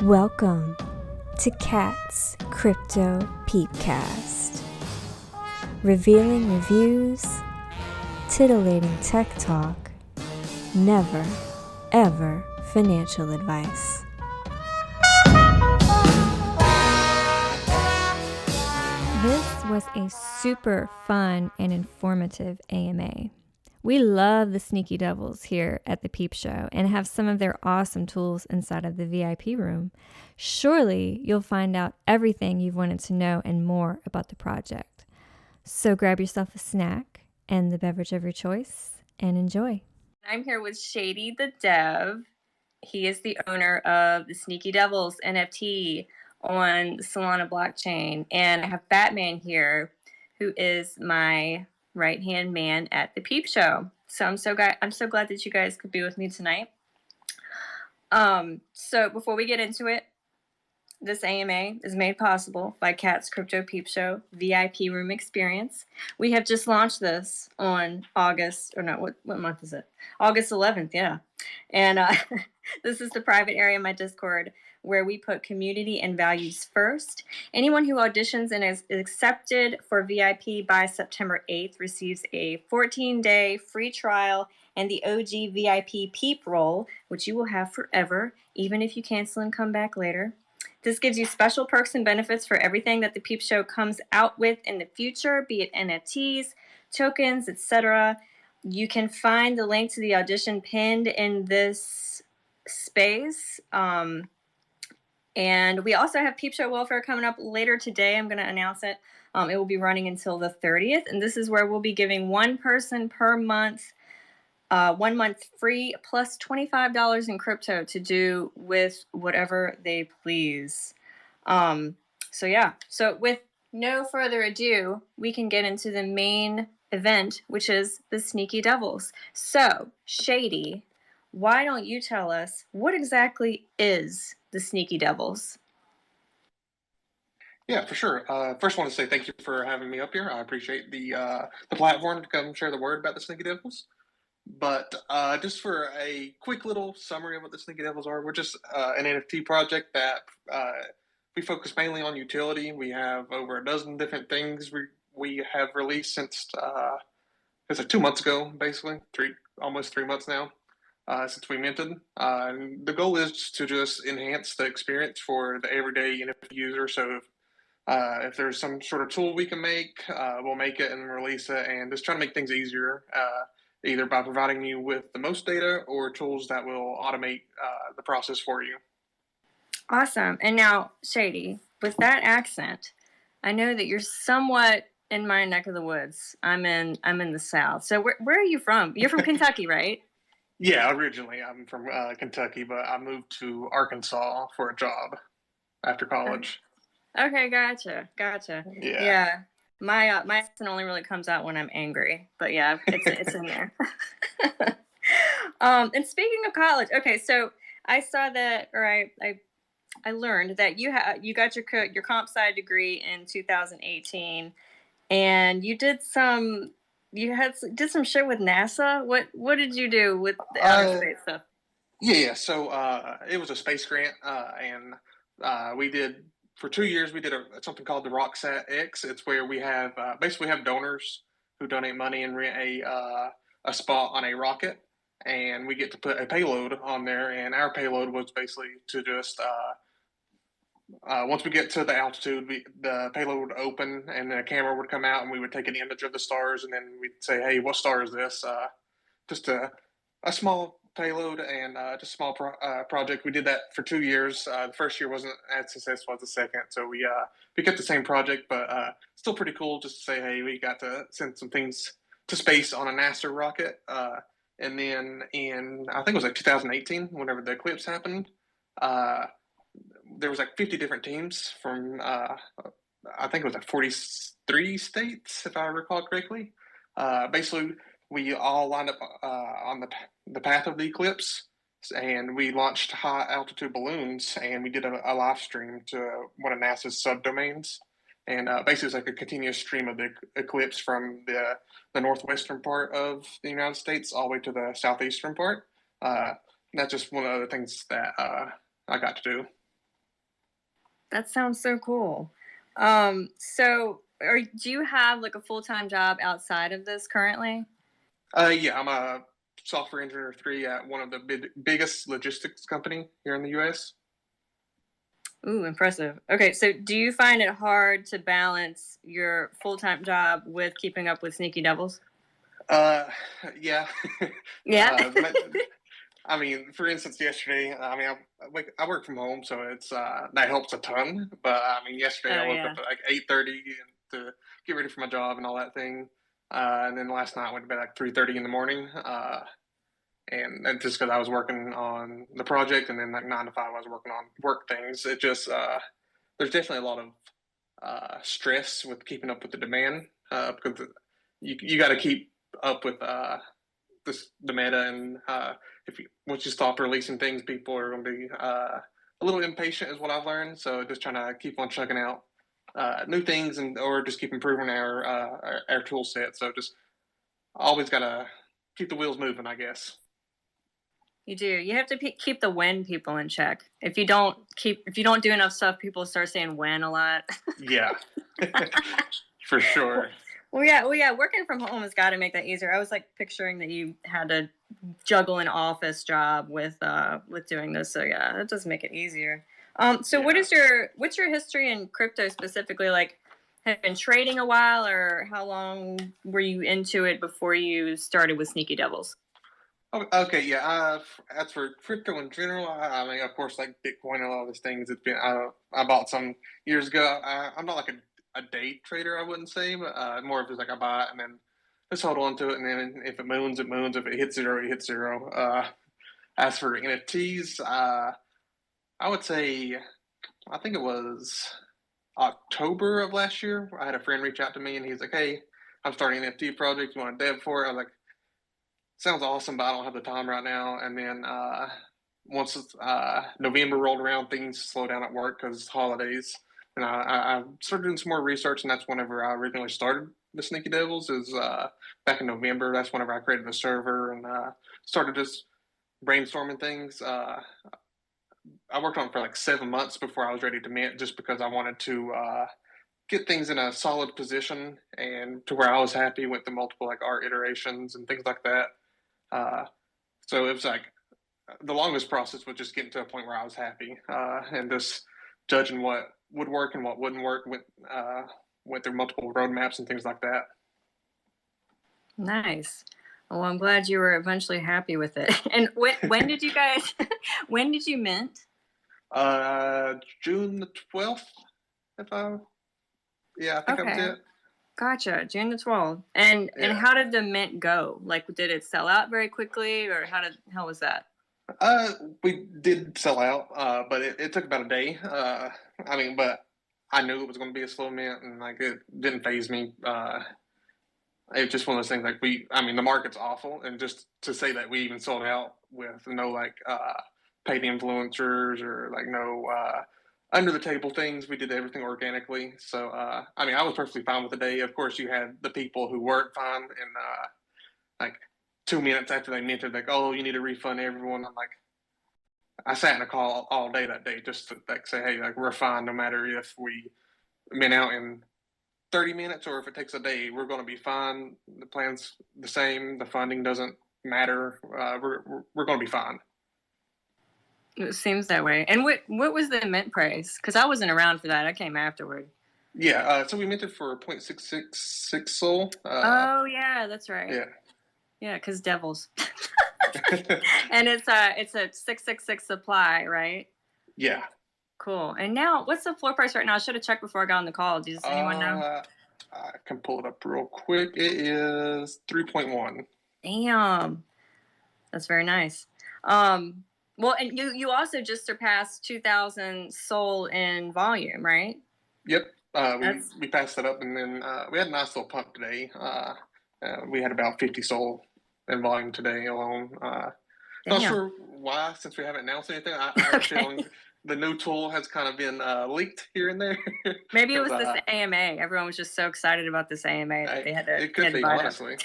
Welcome to Cat's Crypto Peepcast. Revealing reviews, titillating tech talk, never, ever financial advice. This was a super fun and informative AMA. We love the Sneady Devils here at the Peepshow and have some of their awesome tools inside of the VIP room. Surely you'll find out everything you've wanted to know and more about the project. So grab yourself a snack and the beverage of your choice and enjoy. I'm here with Shady the Dev. He is the owner of the Sneady Devils NFT on the Solana blockchain. And I have Batman here, who is my right-hand man at the Peepshow. So I'm so glad that you guys could be with me tonight. So before we get into it, this AMA is made possible by Cat's Crypto Peepshow VIP Room Experience. We have just launched this on August 11th, yeah. And this is the private area in my Discord where we put community and values first. Anyone who auditions and is accepted for VIP by September 8th receives a 14-day free trial and the OG VIP Peep roll, which you will have forever, even if you cancel and come back later. This gives you special perks and benefits for everything that the Peepshow comes out with in the future, be it NFTs, tokens, etc. You can find the link to the audition pinned in this space. And we also have Peepshow Welfare coming up later today. I'm going to announce it. It will be running until the 30th. And this is where we'll be giving one person per month 1 month free plus $25 in crypto to do with whatever they please. So with no further ado, we can get into the main event, which is the Sneady Devils. So, Shady, why don't you tell us what exactly is the Sneady Devils? Yeah, for sure. First, I want to say thank you for having me up here. I appreciate the platform to come share the word about the Sneady Devils. But just for a quick little summary of what the Sneady Devils are, we're just an NFT project that we focus mainly on utility. We have over a dozen different things we have released since it's like 2 months ago, basically, almost 3 months now since we minted. And the goal is to just enhance the experience for the everyday NFT user. So if there's some sort of tool we can make, we'll make it and release it, and just try to make things easier. Either by providing you with the most data or tools that will automate the process for you. Awesome. And now, Shady, with that accent, I know that you're somewhat in my neck of the woods. I'm in the South. So where are you from? You're from Kentucky, right? Yeah, originally I'm from Kentucky, but I moved to Arkansas for a job after college. Okay, gotcha. Yeah. My accent only really comes out when I'm angry, but yeah, it's in there. And speaking of college, okay, so I saw that, or I learned that you got your comp sci degree in 2018, and you did some shit with NASA. What did you do with the outer space stuff? Yeah. So it was a space grant, and we did. For 2 years, we did something called the RockSat X. It's where we have basically have donors who donate money and rent a spot on a rocket, and we get to put a payload on there. And our payload was basically to just once we get to the altitude, the payload would open, and then a camera would come out, and we would take an image of the stars, and then we'd say, "Hey, what star is this?" Just a small payload and just a small project. We did that for 2 years. The first year wasn't as successful as the second, so we kept the same project, but still pretty cool just to say, hey, we got to send some things to space on a NASA rocket. And then in, I think it was like 2018, whenever the eclipse happened, there was like 50 different teams from, I think it was like 43 states, if I recall correctly. Basically, we all lined up on the path of the eclipse, and we launched high altitude balloons, and we did a live stream to one of NASA's subdomains. And basically, it's like a continuous stream of the eclipse from the northwestern part of the United States all the way to the southeastern part. That's just one of the things that I got to do. That sounds so cool. So do you have like a full-time job outside of this currently? Yeah, I'm a software engineer 3 at one of the biggest logistics company here in the U.S. Ooh, impressive. Okay, so do you find it hard to balance your full-time job with keeping up with Sneaky Devils? Uh, yeah. Yeah. I mean, for instance, yesterday, I mean, I work from home, so it's that helps a ton. But I mean, yesterday Oh I woke yeah. up at like 8:30 to get ready for my job and all that thing, and then last night I went to bed like 3:30 in the morning, and just because I was working on the project, and then like 9 to 5 I was working on work things. It just there's definitely a lot of stress with keeping up with the demand because you got to keep up with the meta, and if you once you stop releasing things, people are going to be a little impatient, is what I've learned. So just trying to keep on chugging out new things, and or just keep improving our tool set. So just always got to keep the wheels moving, I guess. You do. You have to keep the when people in check. If you don't do enough stuff, people start saying when a lot. Yeah, for sure. Well, yeah. Working from home has got to make that easier. I was like picturing that you had to juggle an office job with doing this. So yeah, that does make it easier. So Yeah. what's your history in crypto specifically? Like, have you been trading a while, or how long were you into it before you started with Sneaky Devils? Okay, yeah. As for crypto in general, I mean, of course, like Bitcoin and all these things. It's been I bought some years ago. I'm not like a day trader, I wouldn't say, but more of just like I buy it and then just hold on to it, and then if it moons, it moons. If it hits zero, it hits zero. As for NFTs, I would say I think it was October of last year. I had a friend reach out to me, and he's like, "Hey, I'm starting an NFT project. You want to dev for it?" I was like, sounds awesome, but I don't have the time right now. And then once November rolled around, things slowed down at work because holidays. And I started doing some more research, and that's whenever I originally started the Sneaky Devils. Is back in November. That's whenever I created the server and started just brainstorming things. I worked on it for like 7 months before I was ready to mint, just because I wanted to get things in a solid position and to where I was happy with the multiple like art iterations and things like that. Uh, so it was like the longest process was just getting to a point where I was happy and just judging what would work and what wouldn't work. Went through multiple roadmaps and things like that. Nice. Well, I'm glad you were eventually happy with it. And when did you guys? When did you mint? June the 12th. If I Yeah, I think that was Okay. it. Gotcha. June the 12th. And Yeah. how did the mint go? Like, did it sell out very quickly, or how was that? We did sell out, but it took about a day. I mean, but I knew it was going to be a slow mint, and like it didn't phase me. It's just one of those things. Like I mean, the market's awful, and just to say that we even sold out with no like paid influencers or like no under the table things. We did everything organically. So I mean, I was perfectly fine with the day. Of course, you had the people who weren't fine, and like 2 minutes after they minted, like, oh, you need to refund everyone. I'm like, I sat in a call all day that day just to like say, hey, like we're fine no matter if we mint out in 30 minutes or if it takes a day, we're going to be fine. The plan's the same. The funding doesn't matter. We're going to be fine. It seems that way. And what was the mint price? Because I wasn't around for that. I came afterward. Yeah. So we minted for 0.666 Sol. Oh yeah, that's right. Yeah. Yeah, because devils. And it's a 666 supply, right? Yeah. Cool. And now, what's the floor price right now? I should have checked before I got on the call. Does anyone know? I can pull it up real quick. It is 3.1. Damn, that's very nice. Well, and you also just surpassed 2,000 Sol in volume, right? Yep. We passed that up, and then we had a nice little pump today. We had about 50 Sol in volume today alone. Not sure why, since we haven't announced anything. I have a feeling the new tool has kind of been leaked here and there. Maybe it was this AMA. Everyone was just so excited about this AMA that they had to. It could be, honestly.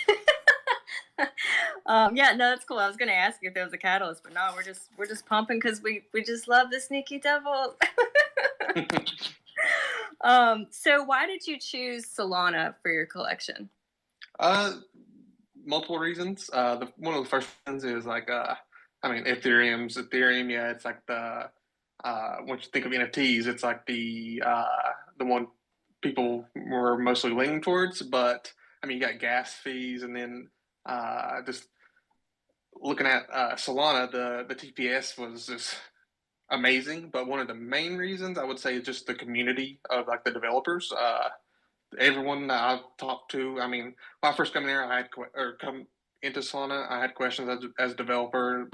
Yeah, no, that's cool. I was gonna ask you if there was a catalyst, but no, we're just pumping because we just love the Sneaky Devils. So why did you choose Solana for your collection? Multiple reasons. One of the first ones is like, Ethereum. Yeah, it's like once you think of NFTs, it's like the one people were mostly leaning towards. But I mean, you got gas fees, and then just looking at Solana, the TPS was just amazing. But one of the main reasons I would say is just the community of like the developers. Everyone that I've talked to, I mean, when I first come there, come into Solana, I had questions as a developer.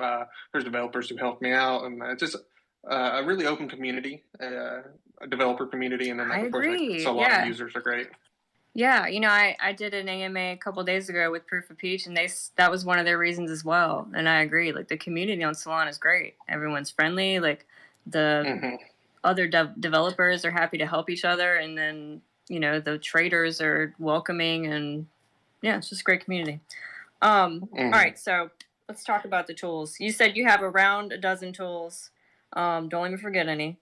There's developers who helped me out, and it's just a really open community, a developer community, and then I of course, like agree. Solana users are great. Yeah, I did an AMA a couple days ago with Proof of Peach, and that was one of their reasons as well. And I agree. Like the community on Solana is great. Everyone's friendly. Like the other developers are happy to help each other, and then the traders are welcoming, and yeah, it's just a great community. All right, so let's talk about the tools. You said you have around a dozen tools. Don't let me forget any.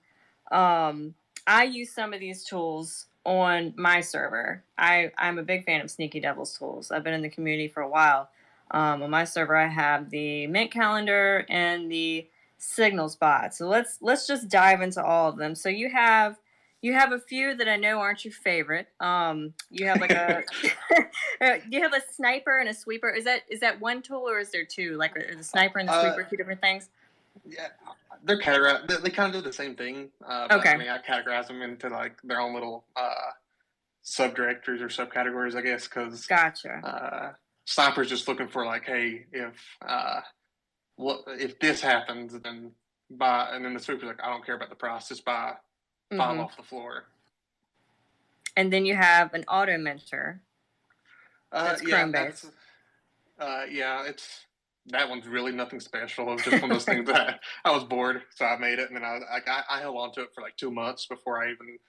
I use some of these tools on my server. I'm a big fan of Sneady Devils tools. I've been in the community for a while. On my server, I have the Mint Calendar and the Signals bot. So let's just dive into all of them. So you have a few that I know aren't your favorite. You have like you have a sniper and a sweeper. Is that one tool, or is there two? Like are the sniper and the sweeper two different things? Yeah, they're categorized. They kind of do the same thing. But, I mean, I categorize them into like their own little subdirectories or subcategories, I guess. Because gotcha. Sniper's just looking for like, hey, if this happens, then buy. And then the sweeper's like, I don't care about the price, just buy 5 off the floor. And then you have an auto mentor. That's Chrome based. That one's really nothing special. It was just one of those things that I was bored, so I made it, and then I held on to it for like 2 months before I even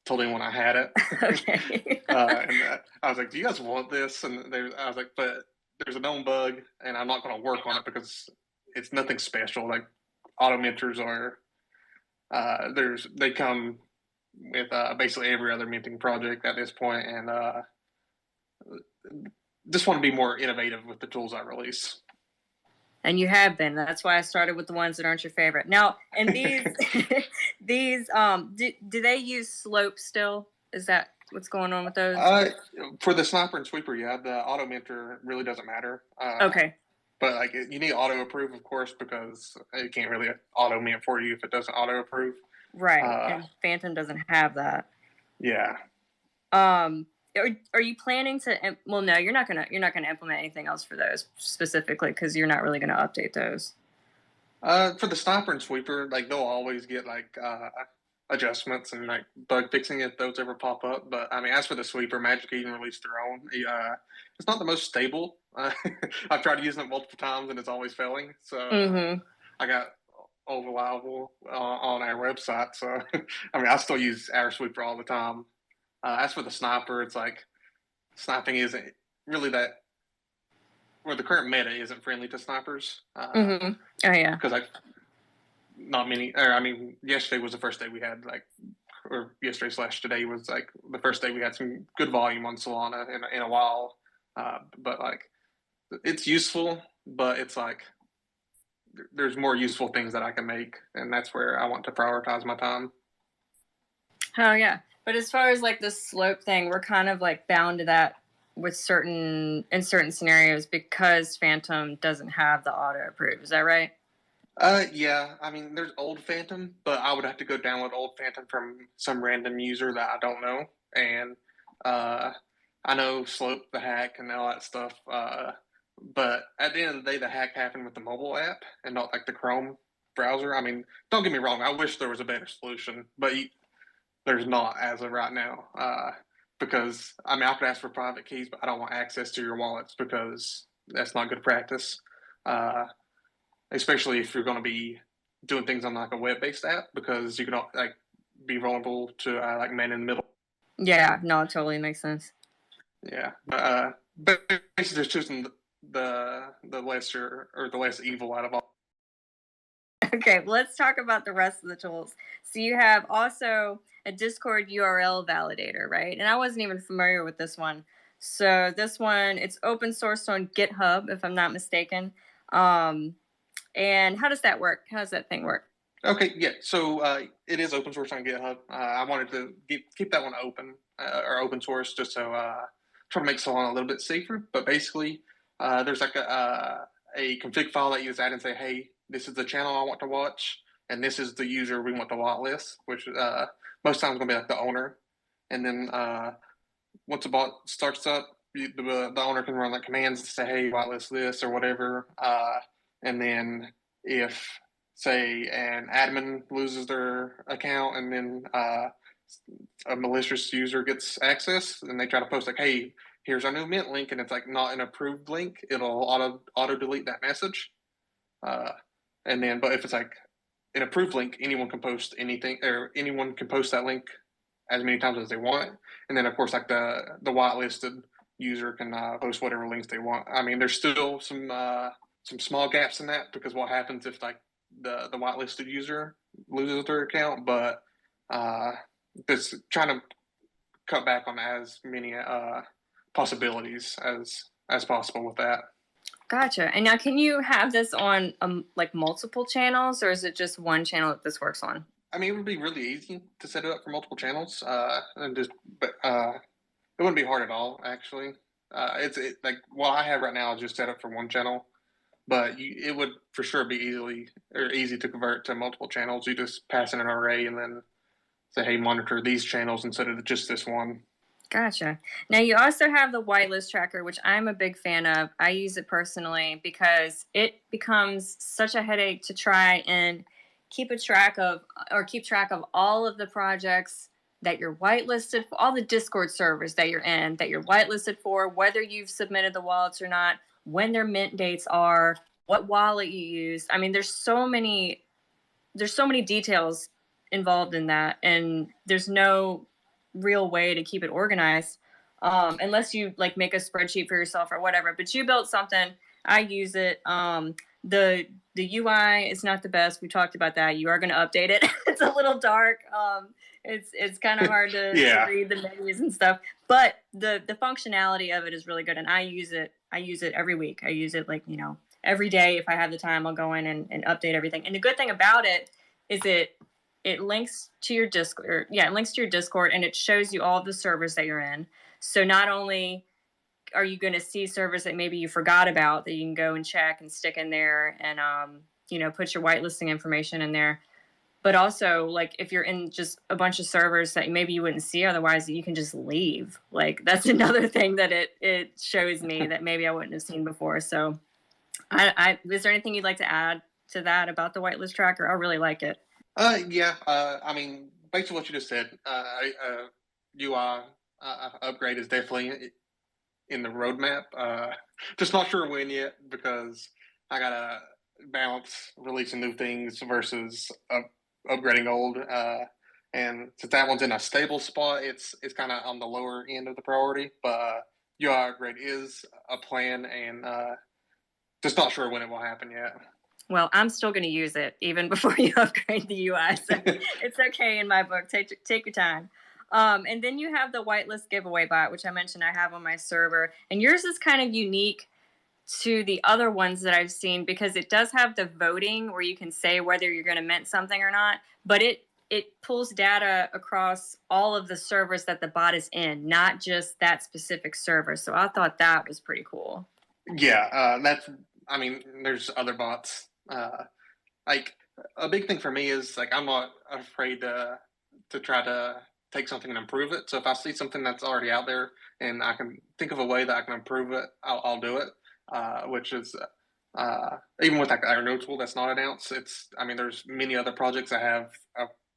told anyone I had it. Okay. And I was like, "Do you guys want this?" And I was like, "But there's a known bug, and I'm not going to work on it because it's nothing special. Like auto mentors are, they come with basically every other minting project at this point, and just want to be more innovative with the tools I release." And you have been. That's why I started with the ones that aren't your favorite. Now, and these, do they use slope still? Is that what's going on with those? For the sniper and sweeper, yeah, the auto mentor really doesn't matter. Okay. But like you need auto approve, of course, because it can't really auto mint for you if it doesn't auto approve. Right, and Phantom doesn't have that. Yeah. Are you planning to? Well, no, you're not gonna implement anything else for those specifically because you're not really gonna update those. For the sniper and sweeper, like they'll always get like adjustments and like bug fixing if those ever pop up. But I mean, as for the sweeper, Magic Eden released their own. It's not the most stable. I've tried using it multiple times and it's always failing. So I got overreliable on our website. So I mean, I still use our sweeper all the time. As for the sniper, it's like sniping isn't really that. Well, the current meta isn't friendly to snipers. Oh yeah. Because not many. Or I mean, yesterday was the first day we had or yesterday/today was like the first day we had some good volume on Solana in a while. But like, it's useful, but it's like there's more useful things that I can make, and that's where I want to prioritize my time. Oh yeah. But as far as like the slope thing, we're kind of like bound to that in certain scenarios because Phantom doesn't have the auto approve. Is that right? Yeah. I mean, there's old Phantom, but I would have to go download old Phantom from some random user that I don't know. And I know Slope the hack and all that stuff. But at the end of the day, the hack happened with the mobile app and not like the Chrome browser. I mean, don't get me wrong. I wish there was a better solution, but there's not as of right now. Because I mean, I could ask for private keys, but I don't want access to your wallets because that's not good practice. Especially if you're going to be doing things on like a web-based app, because you can like be vulnerable to like man in the middle. Yeah, no, it totally makes sense. Yeah, but basically, just choosing the lesser or the less evil out of all. Okay, well, let's talk about the rest of the tools. So you have also a Discord URL validator, right? And I wasn't even familiar with this one. So this one, it's open source on GitHub, if I'm not mistaken. And how does that work? How does that thing work? Okay, yeah. So it is open source on GitHub. I wanted to keep that one open or open source just so try to make Solana a little bit safer. But basically, there's like a config file that you just add and say, hey, this is the channel I want to watch, and this is the user we want to whitelist, which most times going to be like the owner. And then once the bot starts up, the owner can run like commands to say, hey, whitelist this or whatever. And then if say an admin loses their account and then a malicious user gets access and they try to post like, hey, here's our new mint link, and it's like not an approved link, it'll auto delete that message. And then, but if it's like an approved link, anyone can post anything, or anyone can post that link as many times as they want. And then of course, like the whitelisted user can post whatever links they want. I mean, there's still some small gaps in that, because what happens if like the whitelisted user loses their account, but just trying to cut back on as many possibilities as possible with that. Gotcha. And now, can you have this on like multiple channels, or is it just one channel that this works on? I mean, it would be really easy to set it up for multiple channels, but it wouldn't be hard at all. Actually, it's like what I have right now is just set up for one channel. But it would for sure be easy to convert to multiple channels. You just pass in an array and then say, hey, monitor these channels instead of just this one. Gotcha. Now, you also have the whitelist tracker, which I'm a big fan of. I use it personally because it becomes such a headache to try and keep track of all of the projects that you're whitelisted for, all the Discord servers that you're in, that you're whitelisted for, whether you've submitted the wallets or not, when their mint dates are, what wallet you use. I mean, there's so many details involved in that, and there's no real way to keep it organized unless you like make a spreadsheet for yourself or whatever. But you built something. I use it. The UI is not the best. We talked about that. You are going to update it. It's a little dark. It's kind of hard to read the menus and stuff, but the functionality of it is really good, and I use it every week. I use it like, every day. If I have the time, I'll go in and update everything. And the good thing about it is it links to your Discord. It links to your Discord, and it shows you all of the servers that you're in. So not only are you going to see servers that maybe you forgot about that you can go and check and stick in there and, put your whitelisting information in there, but also like if you're in just a bunch of servers that maybe you wouldn't see otherwise, that you can just leave. Like that's another thing that it shows me that maybe I wouldn't have seen before. So is there anything you'd like to add to that about the whitelist tracker? I really like it. I mean, based on what you just said, UI upgrade is definitely in the roadmap. Just not sure when yet, because I gotta balance releasing new things versus upgrading old. And since that one's in a stable spot, it's kind of on the lower end of the priority. But UI upgrade is a plan, and just not sure when it will happen yet. Well, I'm still going to use it even before you upgrade the UI. So it's okay in my book. Take your time. And then you have the whitelist giveaway bot, which I mentioned I have on my server. And yours is kind of unique to the other ones that I've seen because it does have the voting where you can say whether you're going to mint something or not. But it pulls data across all of the servers that the bot is in, not just that specific server. So I thought that was pretty cool. Yeah, there's other bots. Like a big thing for me is like I'm not afraid to try to take something and improve it. So if I see something that's already out there and I can think of a way that I can improve it, I'll do it. Which is even with like our node tool that's not announced. There's many other projects that have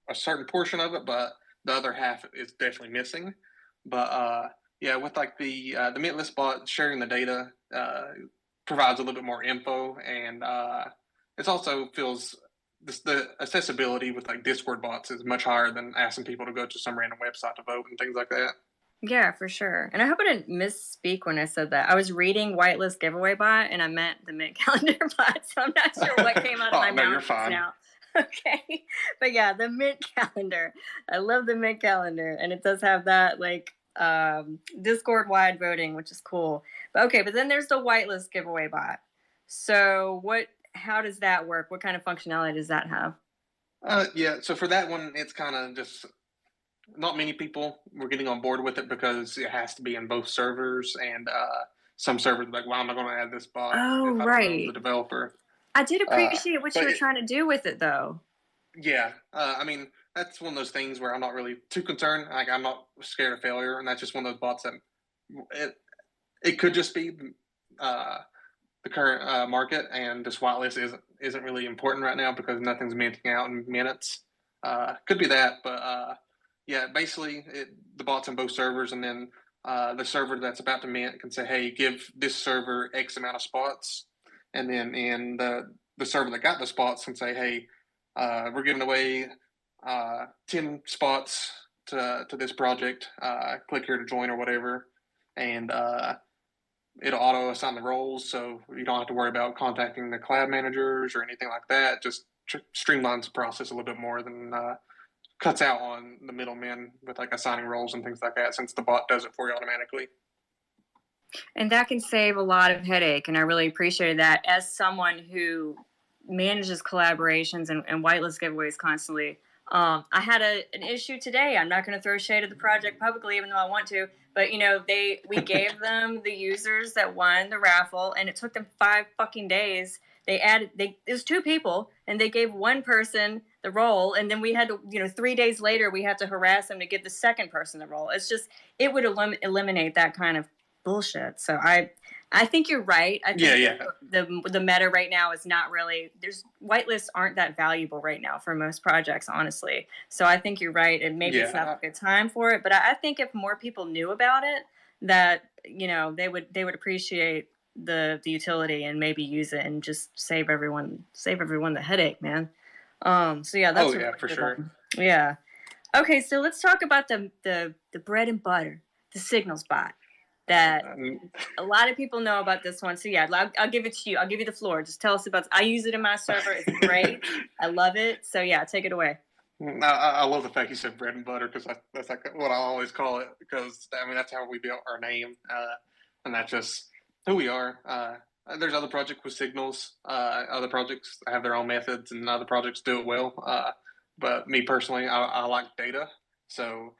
a certain portion of it, but the other half is definitely missing. But with like the mint list bot sharing the data provides a little bit more info, and it also feels the accessibility with like Discord bots is much higher than asking people to go to some random website to vote and things like that. Yeah, for sure. And I hope I didn't misspeak when I said that. I was reading whitelist giveaway bot and I meant the mint calendar bot, so I'm not sure what came out of my mouth you're fine. now. Okay. But yeah, the mint calendar. I love the mint calendar. And it does have that like Discord wide voting, which is cool. But okay, but then there's the whitelist giveaway bot. So how does that work? What kind of functionality does that have? Yeah, so for that one, it's kind of just not many people were getting on board with it because it has to be in both servers, and some servers are like, why am I going to add this bot Oh, if I don't know the right. developer? I did appreciate what you were But trying to do with it, though. yeah, I mean, that's one of those things where I'm not really too concerned. Like, I'm not scared of failure, and that's just one of those bots that it could just be the current market, and this whitelist isn't really important right now because nothing's minting out in minutes. Could be that, but yeah, basically the bot's on both servers, and then the server that's about to mint can say, "Hey, give this server X amount of spots," and then in the server that got the spots can say, "Hey, we're giving away 10 spots to this project. Click here to join or whatever," and it'll auto assign the roles, so you don't have to worry about contacting the collab managers or anything like that. Just streamlines the process a little bit more than cuts out on the middlemen with like assigning roles and things like that, since the bot does it for you automatically. And that can save a lot of headache, and I really appreciated that. As someone who manages collaborations and whitelist giveaways constantly, I had an issue today. I'm not going to throw shade at the project publicly, even though I want to. But we gave them the users that won the raffle, and it took them 5 fucking days. It was 2 people, and they gave one person the role, and then we had to, 3 days later, we had to harass them to give the second person the role. It's just, it would eliminate that kind of bullshit. So I think you're right. I think the meta right now is not really, whitelists aren't that valuable right now for most projects, honestly. So I think you're right, and maybe it's not a good time for it. But I think if more people knew about it, that they would appreciate the utility and maybe use it and just save everyone the headache, man. So yeah, that's for sure. One. Yeah. Okay, so let's talk about the bread and butter, the signals bot. That a lot of people know about this one. So yeah, I'll give it to you. I'll give you the floor. Just tell us about. I use it in my server. It's great. I love it. So yeah, take it away. I love the fact you said bread and butter, because that's like what I always call it, because I mean that's how we built our name, and that's just who we are. There's other projects with signals. Other projects have their own methods, and other projects do it well. But me personally, I like data, so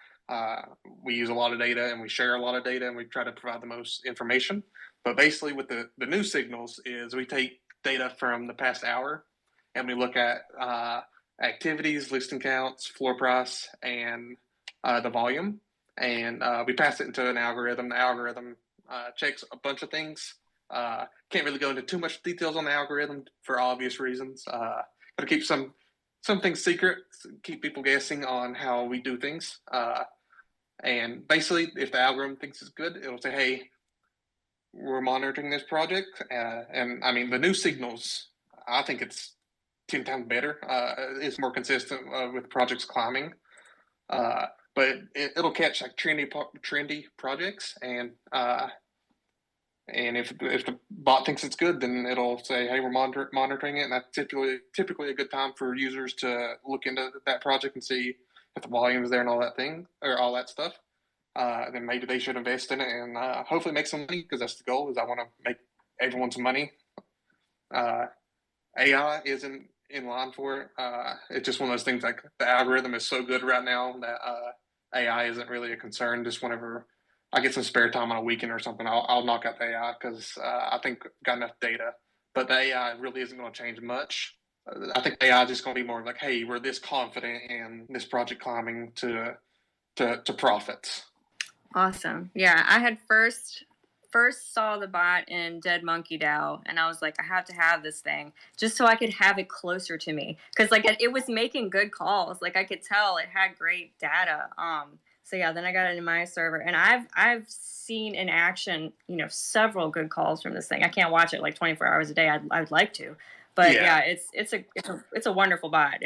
we use a lot of data, and we share a lot of data, and we try to provide the most information. But basically, with the new signals, is we take data from the past hour, and we look at activities, listing counts, floor price, and the volume, and we pass it into an algorithm. The algorithm checks a bunch of things. Can't really go into too much details on the algorithm for obvious reasons. But keep some things secret, keep people guessing on how we do things. And basically, if the algorithm thinks it's good, it'll say, "Hey, we're monitoring this project." And I mean, the new signals, I think it's 10 times better. It's more consistent with projects climbing. But it'll catch like trendy projects, and if the bot thinks it's good, then it'll say, "Hey, we're monitoring it," and that's typically a good time for users to look into that project and see if the volume is there and all that stuff. Then maybe they should invest in it and hopefully make some money, because that's the goal. Is I want to make everyone some money. AI isn't in line for it. It's just one of those things, like the algorithm is so good right now that AI isn't really a concern. Just whenever I get some spare time on a weekend or something, I'll knock out the AI, because I think I've got enough data. But the AI really isn't going to change much. I think AI is just going to be more like, "Hey, we're this confident in this project climbing to profits." Awesome. Yeah, I had first saw the bot in Dead Monkey DAO, and I was like, I have to have this thing just so I could have it closer to me, because like it was making good calls. Like I could tell it had great data. So yeah, then I got it in my server, and I've seen in action, several good calls from this thing. I can't watch it like 24 hours a day. I'd like to, but yeah, it's a wonderful bot.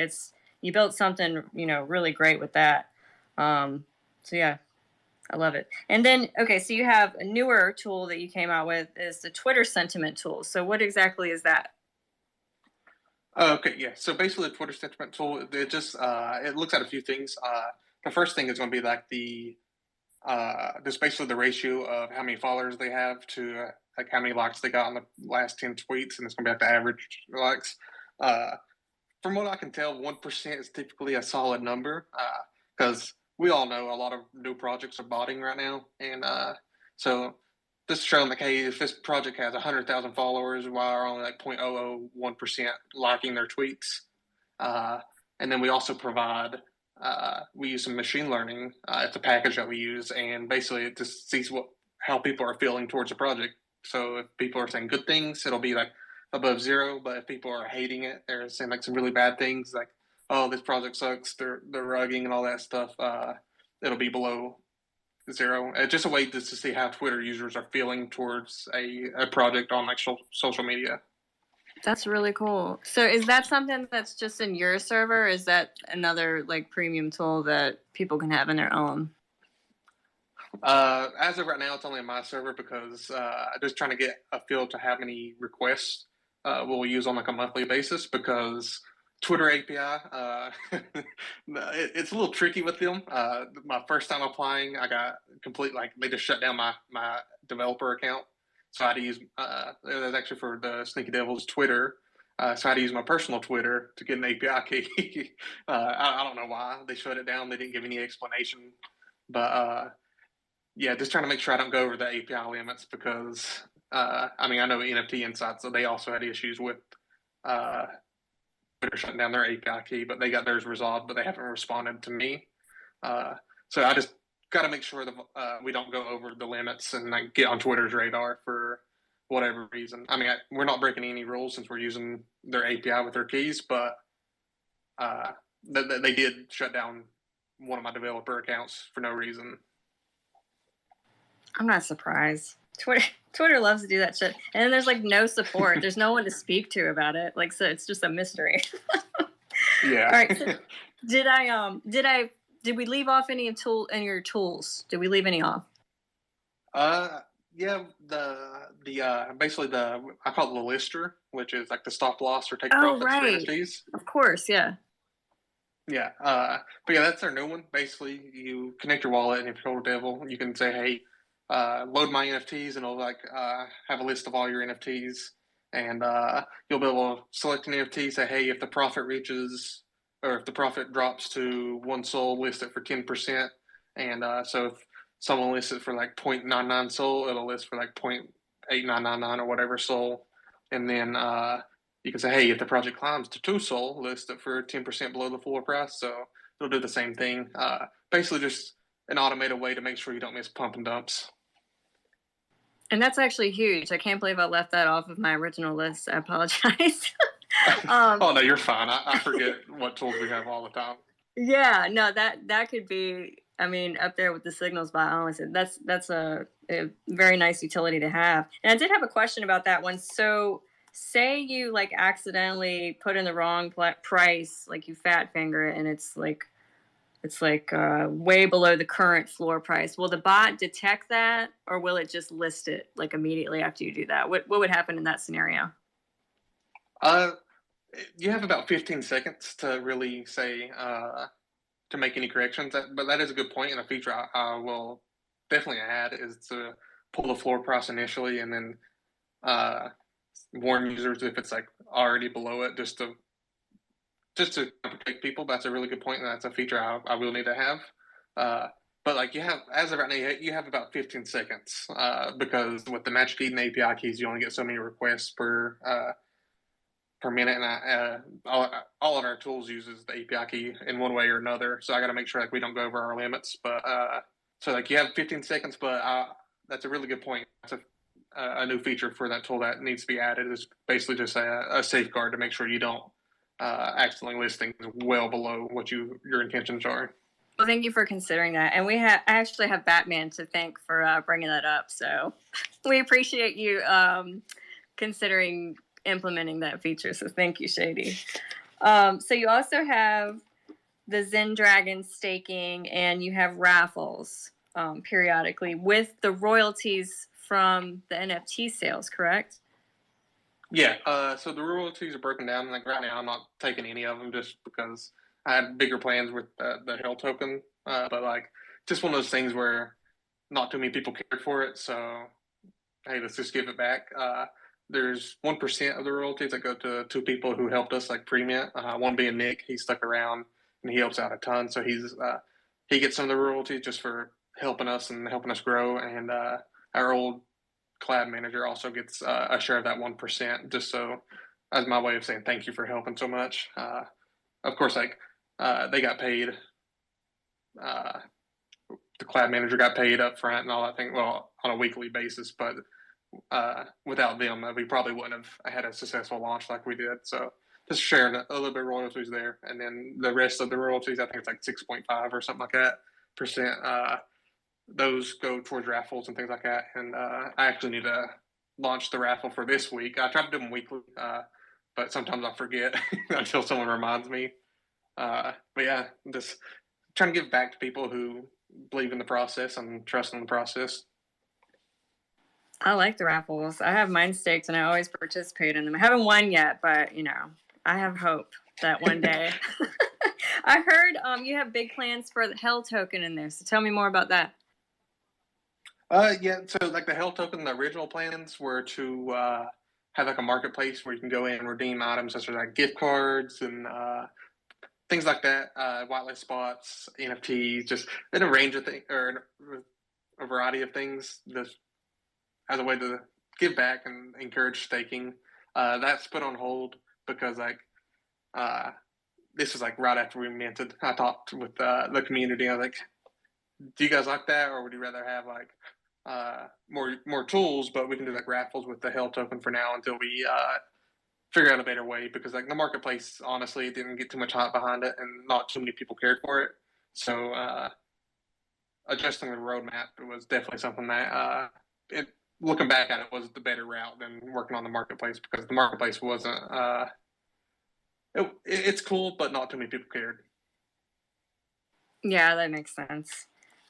You built something really great with that. So yeah, I love it. And then, okay, so you have a newer tool that you came out with, is the Twitter sentiment tool. So what exactly is that? Okay, yeah. So basically, the Twitter sentiment tool, it just it looks at a few things. The first thing is going to be like just basically the ratio of how many followers they have to like how many likes they got on the last 10 tweets, and it's going to be like the average likes. Uh, from what I can tell, 1% is typically a solid number because we all know a lot of new projects are botting right now, and so this is showing like, hey, if this project has 100,000 followers, why are only like 0.001% liking their tweets? Uh, and then we also provide we use some machine learning. It's a package that we use, and basically it just sees how people are feeling towards a project. So if people are saying good things, it'll be like above zero. But if people are hating it, they're saying like some really bad things, like oh this project sucks, they're rugging and all that stuff. It'll be below zero. It's just a way just to see how Twitter users are feeling towards a project on like social media. That's really cool. So is that something that's just in your server? Or is that another like premium tool that people can have in their own? As of right now, it's only on my server because I'm just trying to get a feel to how many requests we'll use on like a monthly basis because Twitter API, it's a little tricky with them. My first time applying, I got complete, like they just shut down my developer account. So I had to use, that was actually for the Sneady Devils Twitter. So I had to use my personal Twitter to get an API key. I don't know why they shut it down. They didn't give any explanation. But yeah, just trying to make sure I don't go over the API limits because, I mean, I know NFT Insights, so they also had issues with Twitter shutting down their API key, but they got theirs resolved, but they haven't responded to me. So I just got to make sure that we don't go over the limits and like get on Twitter's radar for whatever reason. I mean, we're not breaking any rules since we're using their API with their keys, but they did shut down one of my developer accounts for no reason. I'm not surprised. Twitter loves to do that shit. And then there's like no support. There's no one to speak to about it. Like, so it's just a mystery. Yeah. All right. So did we leave off any of your tools? Did we leave any off? Yeah, basically I call it the lister, which is like the stop loss or take Oh, profits right. for NFTs. Of course, yeah. Yeah, but yeah, that's our new one. Basically, you connect your wallet, and if you're a devil, you can say, "Hey, load my NFTs," and it'll like have a list of all your NFTs, and you'll be able to select an NFT, say, "Hey, if the profit reaches, or if the profit drops to 1 SOL, list it for 10%." And so if someone lists it for like 0.99 SOL, it'll list for like 0.8999 or whatever SOL, and then you can say, hey, if the project climbs to 2 SOL, list it for 10% below the floor price. So it'll do the same thing. Basically, just an automated way to make sure you don't miss pump and dumps. And that's actually huge. I can't believe I left that off of my original list. I apologize. Oh no, you're fine. I forget what tools we have all the time. Yeah, no, that could be. I mean, up there with the signals by honestly, that's a very nice utility to have. And I did have a question about that one. So, say you like accidentally put in the wrong price, like you fat finger it, and it's like way below the current floor price. Will the bot detect that, or will it just list it like immediately after you do that? What would happen in that scenario? You have about 15 seconds to really say to make any corrections. But that is a good point, and a feature I will definitely add is to pull the floor price initially, and then warn users if it's like already below it, just to protect people. That's a really good point, and that's a feature I will need to have. But like you have, as of right now, you have about 15 seconds because with the match key and API keys, you only get so many requests per minute, and all of our tools uses the API key in one way or another. So I got to make sure like we don't go over our limits. But so like you have 15 seconds, but that's a really good point. That's a new feature for that tool that needs to be added. Is basically just a safeguard to make sure you don't accidentally list things well below what your intentions are. Well, thank you for considering that. And I actually have Batman to thank for bringing that up. So we appreciate you considering implementing that feature. So thank you, Shady. So you also have the Zen Dragon staking, and you have raffles periodically with the royalties from the NFT sales, correct? Yeah, so the royalties are broken down. Like right now, I'm not taking any of them just because I had bigger plans with the Hell token. But like, just one of those things where not too many people cared for it. So hey, let's just give it back. There's 1% of the royalties that go to two people who helped us like pre-mint. One being Nick, he stuck around and he helps out a ton. So he gets some of the royalties just for helping us and helping us grow. And our old collab manager also gets a share of that 1%, just so as my way of saying thank you for helping so much. Of course, like they got paid. Uh, the collab manager got paid up front and all that thing. Well, on a weekly basis, but without them, we probably wouldn't have had a successful launch like we did. So just sharing a little bit of royalties there, and then the rest of the royalties, I think it's like 6.5 or something like that percent. Those go towards raffles and things like that. And I actually need to launch the raffle for this week. I try to do them weekly, but sometimes I forget until someone reminds me. But yeah, just trying to give back to people who believe in the process and trust in the process. I like the raffles. I have mine staked and I always participate in them. I haven't won yet, but I have hope that one day. I heard you have big plans for the Hell token in there. So tell me more about that. Yeah, so like the Hell token, the original plans were to have like a marketplace where you can go in and redeem items such as like gift cards and things like that, whitelist spots, NFTs, just in a range of things or a variety of things, just as a way to give back and encourage staking. That's put on hold because like this was like right after we minted. I talked with the community. I was like, "Do you guys like that, or would you rather have like more tools? But we can do like raffles with the Hell token for now until we figure out a better way because like the marketplace honestly didn't get too much hype behind it and not too many people cared for it. So adjusting the roadmap was definitely something that looking back at it was the better route than working on the marketplace because the marketplace wasn't it's cool but not too many people cared. Yeah, that makes sense.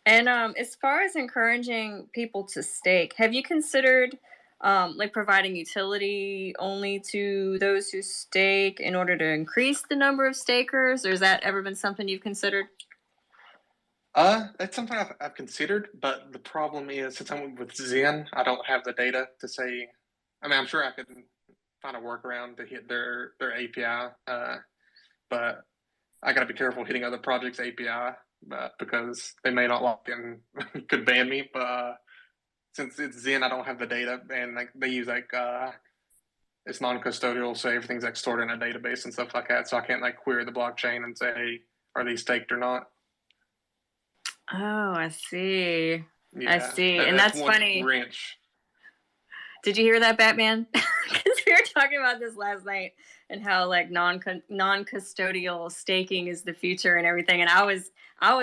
And as far as encouraging people to stake, have you considered like providing utility only to those who stake in order to increase the number of stakers, or has that ever been something you've considered? That's something I've considered, but the problem is since I'm with Zen, I don't have the data to say. I mean, I'm sure I could find a workaround to hit their API, but I got to be careful hitting other projects' API because they may not lock in, could ban me. But since it's Zen, I don't have the data, and like they use like it's non-custodial, so everything's like stored in a database and stuff like that. So I can't like query the blockchain and say, hey, are these staked or not? Oh, I see. Yeah, I see. And that's one funny. wrench. Did you hear that, Batman? Because we were talking about this last night and how like non-custodial staking is the future and everything. And I was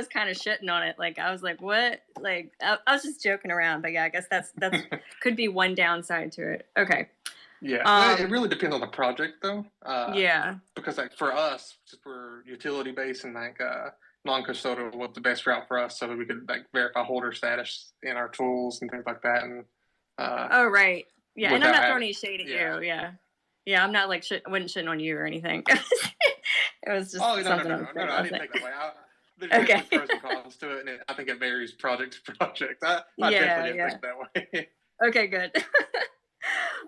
kind of shitting on it. Like I was like, what? Like I was just joking around. But yeah, I guess that's could be one downside to it. Okay. Yeah, it really depends on the project though. Yeah. Because like for us, since we're utility based and like non-custodial was the best route for us, so that we could like verify holder status in our tools and things like that. And oh right, yeah. And I'm not throwing any shade at yeah. you. Yeah, I'm not like wasn't shitting on you or anything. It was just no, something no, I didn't take that way. There's okay. pros and cons to it, and I think it varies project to project. I definitely didn't think that way. Okay, good.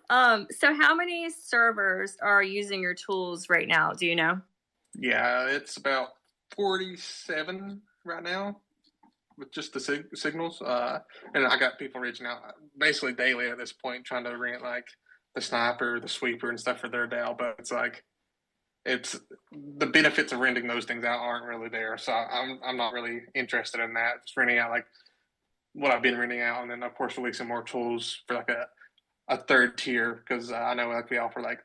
So how many servers are using your tools right now? Do you know? Yeah, it's about 47 right now with just the signals. And I got people reaching out basically daily at this point, trying to rent like the sniper, the sweeper, and stuff for their DAO. But it's like it's the benefits of renting those things out aren't really there. So I'm not really interested in that. Just renting out like what I've been renting out, and then of course releasing more tools for like a third tier because I know like we offer like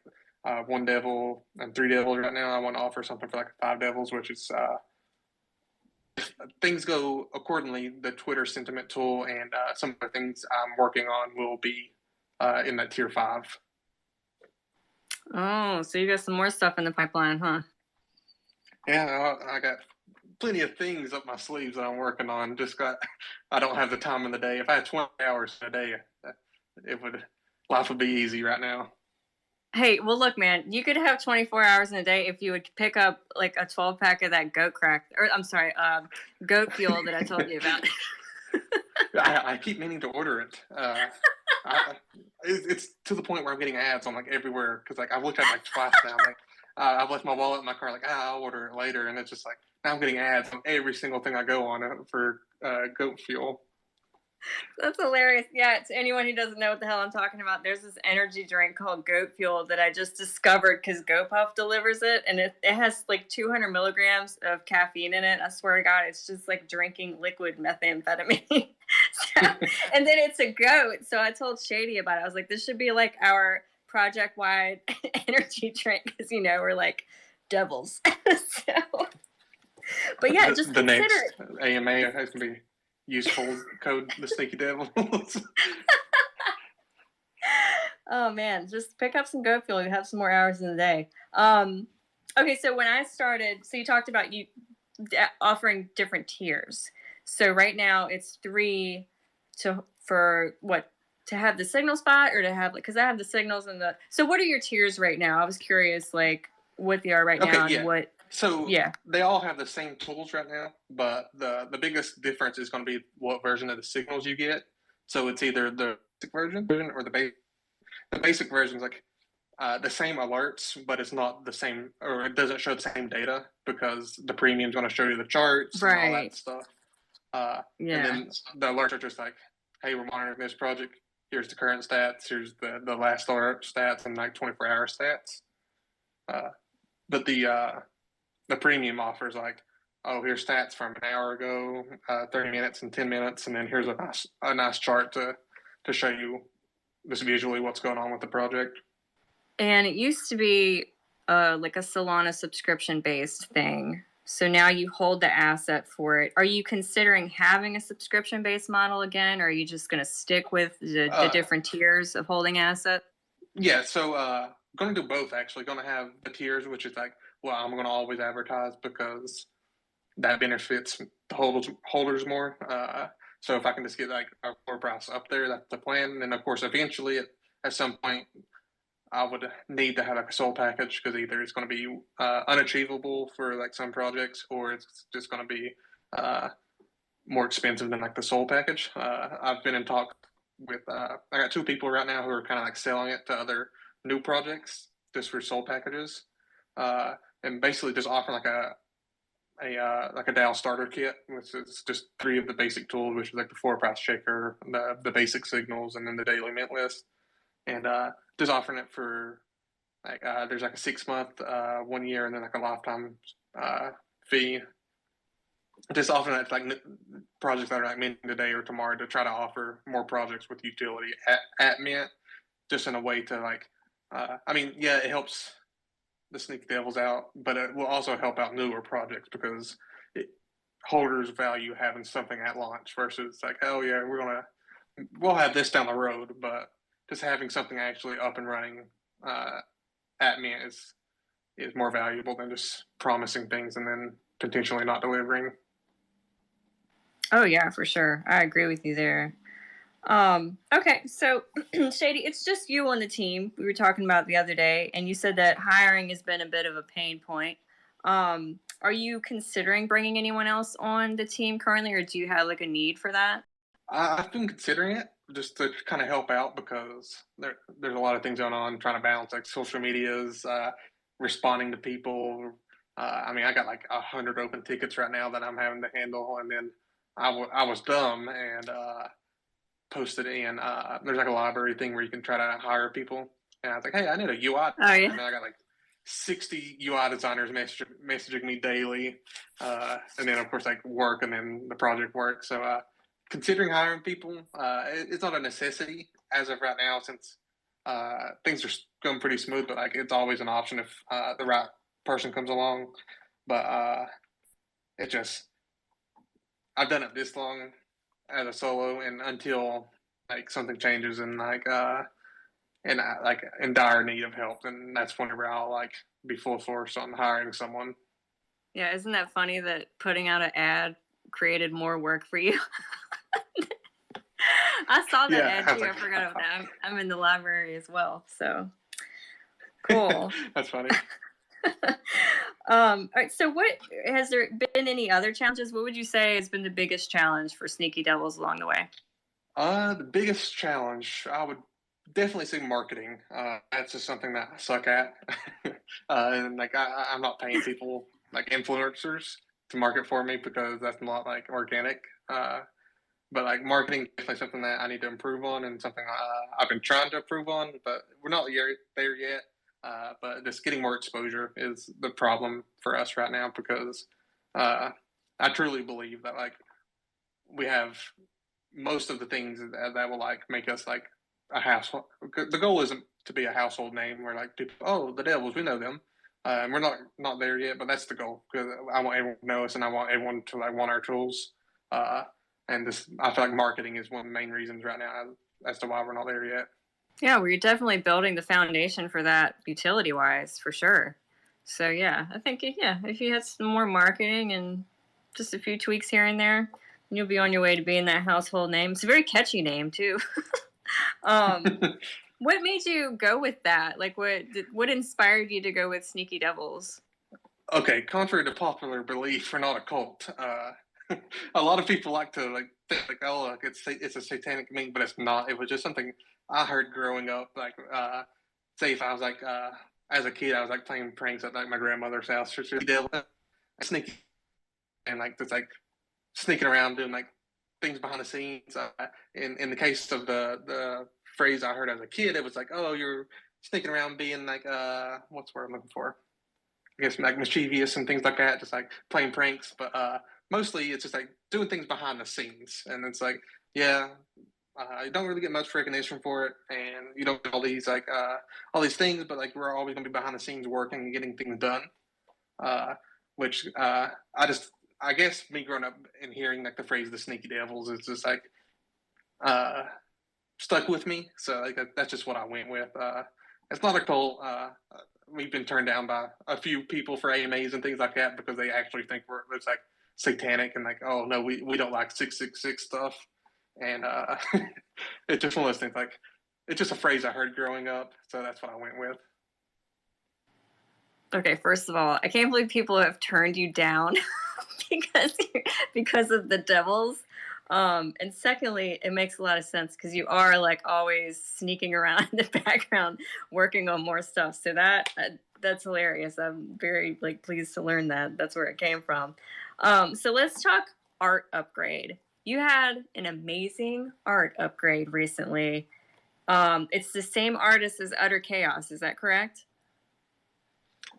1 devil and 3 devils right now. I want to offer something for like 5 devils, which is if things go accordingly, the Twitter sentiment tool and some of the things I'm working on will be in that tier 5. Oh, so you got some more stuff in the pipeline, huh? Yeah, I got plenty of things up my sleeves that I'm working on. I don't have the time in the day. If I had 20 hours in a day, life would be easy right now. Hey, well, look, man, you could have 24 hours in a day if you would pick up like a 12 pack of that goat crack, or I'm sorry, goat fuel that I told you about. I keep meaning to order it. It's to the point where I'm getting ads on like everywhere because like I've looked at it like twice now. I'm like, I've left my wallet in my car. Like, I'll order it later, and it's just like now I'm getting ads on every single thing I go on for goat fuel. That's hilarious. Yeah, to anyone who doesn't know what the hell I'm talking about, there's this energy drink called Goat Fuel that I just discovered because Goat Puff delivers it, and it has like 200 milligrams of caffeine in it. I swear to God, it's just like drinking liquid methamphetamine. And then it's a goat. So I told Shady about it. I was like, this should be like our project-wide energy drink because, you know, we're like devils. So, but yeah, just the consider next it. AMA has to be useful code the Sneady Devils. Oh man, just pick up some goat fuel. You have some more hours in the day. Okay, so when I started, so you talked about you offering different tiers. So right now it's 3 for what, to have the signal spot or to have like, because I have the signals and the. So what are your tiers right now? I was curious, like what they are right now and what. So yeah, they all have the same tools right now, but the biggest difference is going to be what version of the signals you get. So it's either the basic version or the basic. The basic version is like the same alerts, but it's not the same, or it doesn't show the same data because the premium is going to show you the charts and all that stuff. And then the alerts are just like, hey, we're monitoring this project. Here's the current stats. Here's the last alert stats and like 24-hour stats. But the premium offers like, oh, here's stats from an hour ago, 30 minutes and 10 minutes, and then here's a nice chart to show you just visually what's going on with the project. And it used to be like a Solana subscription based thing. So now you hold the asset for it. Are you considering having a subscription based model again, or are you just going to stick with the different tiers of holding asset? Yeah, so going to do both actually. Going to have the tiers, which is like, well, I'm going to always advertise because that benefits the holders more. So if I can just get like a floor price up there, that's the plan. And then of course, eventually at some point, I would need to have like a soul package because either it's going to be unachievable for like some projects or it's just going to be more expensive than like the soul package. I've been in talk with, I got 2 people right now who are kind of like selling it to other new projects just for soul packages. And basically just offering like a DAO starter kit, which is just 3 of the basic tools, which is like the floor price checker, the basic signals, and then the daily mint list. And just offering it for like there's like a 6-month, 1 year, and then like a lifetime fee. Just offering it to like projects that are like minting today or tomorrow to try to offer more projects with utility at mint, just in a way to like, I mean, yeah, it helps the Sneady Devils out, but it will also help out newer projects because holders value having something at launch versus like, oh yeah, we'll have this down the road, but just having something actually up and running at me is more valuable than just promising things and then potentially not delivering. Oh yeah, for sure. I agree with you there. Okay, so Shady, it's just you on the team. We were talking about the other day, and you said that hiring has been a bit of a pain point. Are you considering bringing anyone else on the team currently, or do you have like a need for that? I've been considering it just to kind of help out because there's a lot of things going on, trying to balance like social medias, responding to people. I mean, I got like 100 open tickets right now that I'm having to handle, and then I was dumb and posted in. There's like a library thing where you can try to hire people, and I was like, hey, I need a UI. Oh yeah. And then I got like 60 UI designers messaging me daily, and then of course like work and then the project work. So considering hiring people, it's not a necessity as of right now since things are going pretty smooth. But like it's always an option if the right person comes along. But it just I've done it this long as a solo, and until like something changes and like and like in dire need of help, and that's whenever I'll like be full force on hiring someone. Yeah, isn't that funny that putting out an ad created more work for you? I saw that ad too. I forgot about that. I'm in the library as well. So, Cool. That's funny. All right. So, what has there been any other challenges? What would you say has been the biggest challenge for Sneaky Devils along the way? The biggest challenge, I would definitely say marketing. That's just something that I suck at. And like I'm not paying people like influencers to market for me because that's not like organic. But like marketing is definitely something that I need to improve on and something I've been trying to improve on, but we're not there yet. But just getting more exposure is the problem for us right now because I truly believe that like we have most of the things that will like make us like a household. The goal isn't to be a household name where like people, oh, the Devils, we know them. And we're not there yet, but that's the goal because I want everyone to know us and I want everyone to like want our tools. And this, I feel like marketing is one of the main reasons right now as to why we're not there yet. Yeah, we're definitely building the foundation for that utility wise, for sure. So yeah, I think if you had some more marketing and just a few tweaks here and there, you'll be on your way to being that household name. It's a very catchy name too. What made you go with that? Like, what inspired you to go with Sneaky Devils? Okay, contrary to popular belief, we're not a cult. A lot of people like to like think like, oh, like it's a satanic meme, but it's not. It was just something I heard growing up. Like, say if I was like as a kid, I was like playing pranks at like my grandmother's house or something, sneaky, and like just like sneaking around doing like things behind the scenes. In the case of the phrase I heard as a kid, it was like, oh, you're sneaking around being like what's the word I'm looking for? I guess like mischievous and things like that, just like playing pranks. But mostly it's just like doing things behind the scenes, and it's like, yeah, you don't really get much recognition for it, and you don't get all these things, but like we're always gonna be behind the scenes working and getting things done. Which I guess me growing up and hearing like the phrase "the Sneaky Devils" is just like uh, stuck with me. So like that's just what I went with. It's not a cult. We've been turned down by a few people for AMAs and things like that because they actually think it's like satanic and like, oh no, we don't like 666 stuff. And it's just one of those things. Like it's just a phrase I heard growing up, so that's what I went with. Okay, first of all, I can't believe people have turned you down because of the Devils. And secondly, it makes a lot of sense because you are like always sneaking around in the background working on more stuff. So that's hilarious. I'm very like pleased to learn that that's where it came from. So let's talk art upgrade. You had an amazing art upgrade recently. It's the same artist as Utter Chaos. Is that correct?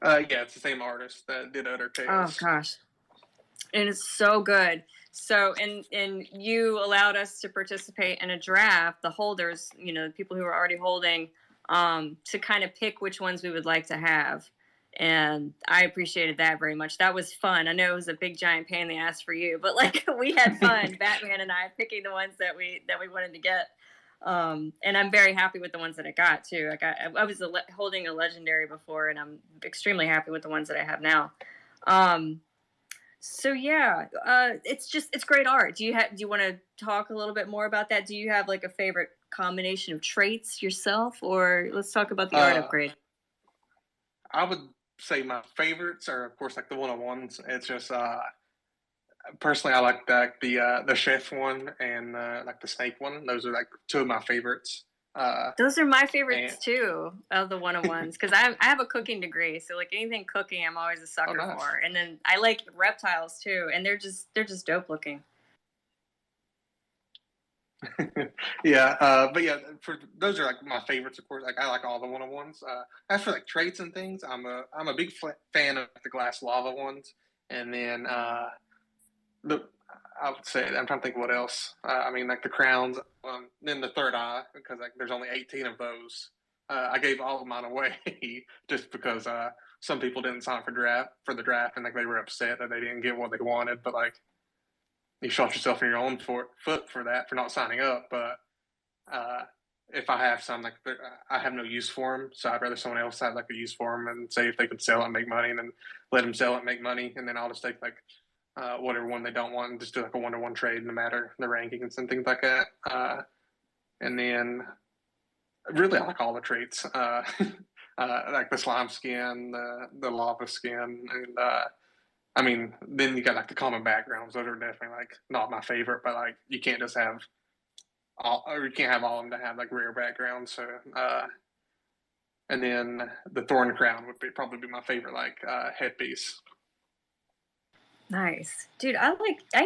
Yeah, it's the same artist that did Utter Chaos. Oh gosh, and it's so good. So, and you allowed us to participate in a draft. The holders, the people who are already holding, to kind of pick which ones we would like to have. And I appreciated that very much. That was fun. I know it was a big giant pain in the ass for you, but like we had fun, Batman and I picking the ones that we wanted to get. And I'm very happy with the ones that I got too. I was holding a legendary before, and I'm extremely happy with the ones that I have now. So yeah, it's great art. Do you want to talk a little bit more about that? Do you have like a favorite combination of traits yourself, or let's talk about the art upgrade? I would say my favorites are of course like the one-on-ones. It's just personally I like the chef one and like the snake one. Those are like two of my favorites. Those are my favorites too, of the one-on-ones, because I have a cooking degree, so like anything cooking I'm always a sucker for. And then I like reptiles too, and they're just dope looking. Yeah, but yeah, for those are like my favorites. Of course, like I like all the one-on-ones. As for like traits and things, I'm a big fan of the glass lava ones, and then I would say I'm trying to think what else. I mean, like the crowns, then the third eye because like there's only 18 of those. I gave all of mine away just because some people didn't sign for the draft, and like they were upset that they didn't get what they wanted. But like you shot yourself in your own foot for that for not signing up. But if I have some, like I have no use for them, so I'd rather someone else have like a use for them and say if they could sell it and make money, and then let them sell it and make money, and then I'll just take like whatever one they don't want and just do like a 1-to-1 trade no matter the rankings and things like that. And then really I like all the traits. like the slime skin, the lava skin, and I mean, then you got like the common backgrounds. Those are definitely like not my favorite, but like you can't just have all, or you can't have all of them to have like rare backgrounds. So, and then the thorn crown would probably be my favorite like headpiece. Nice, dude. I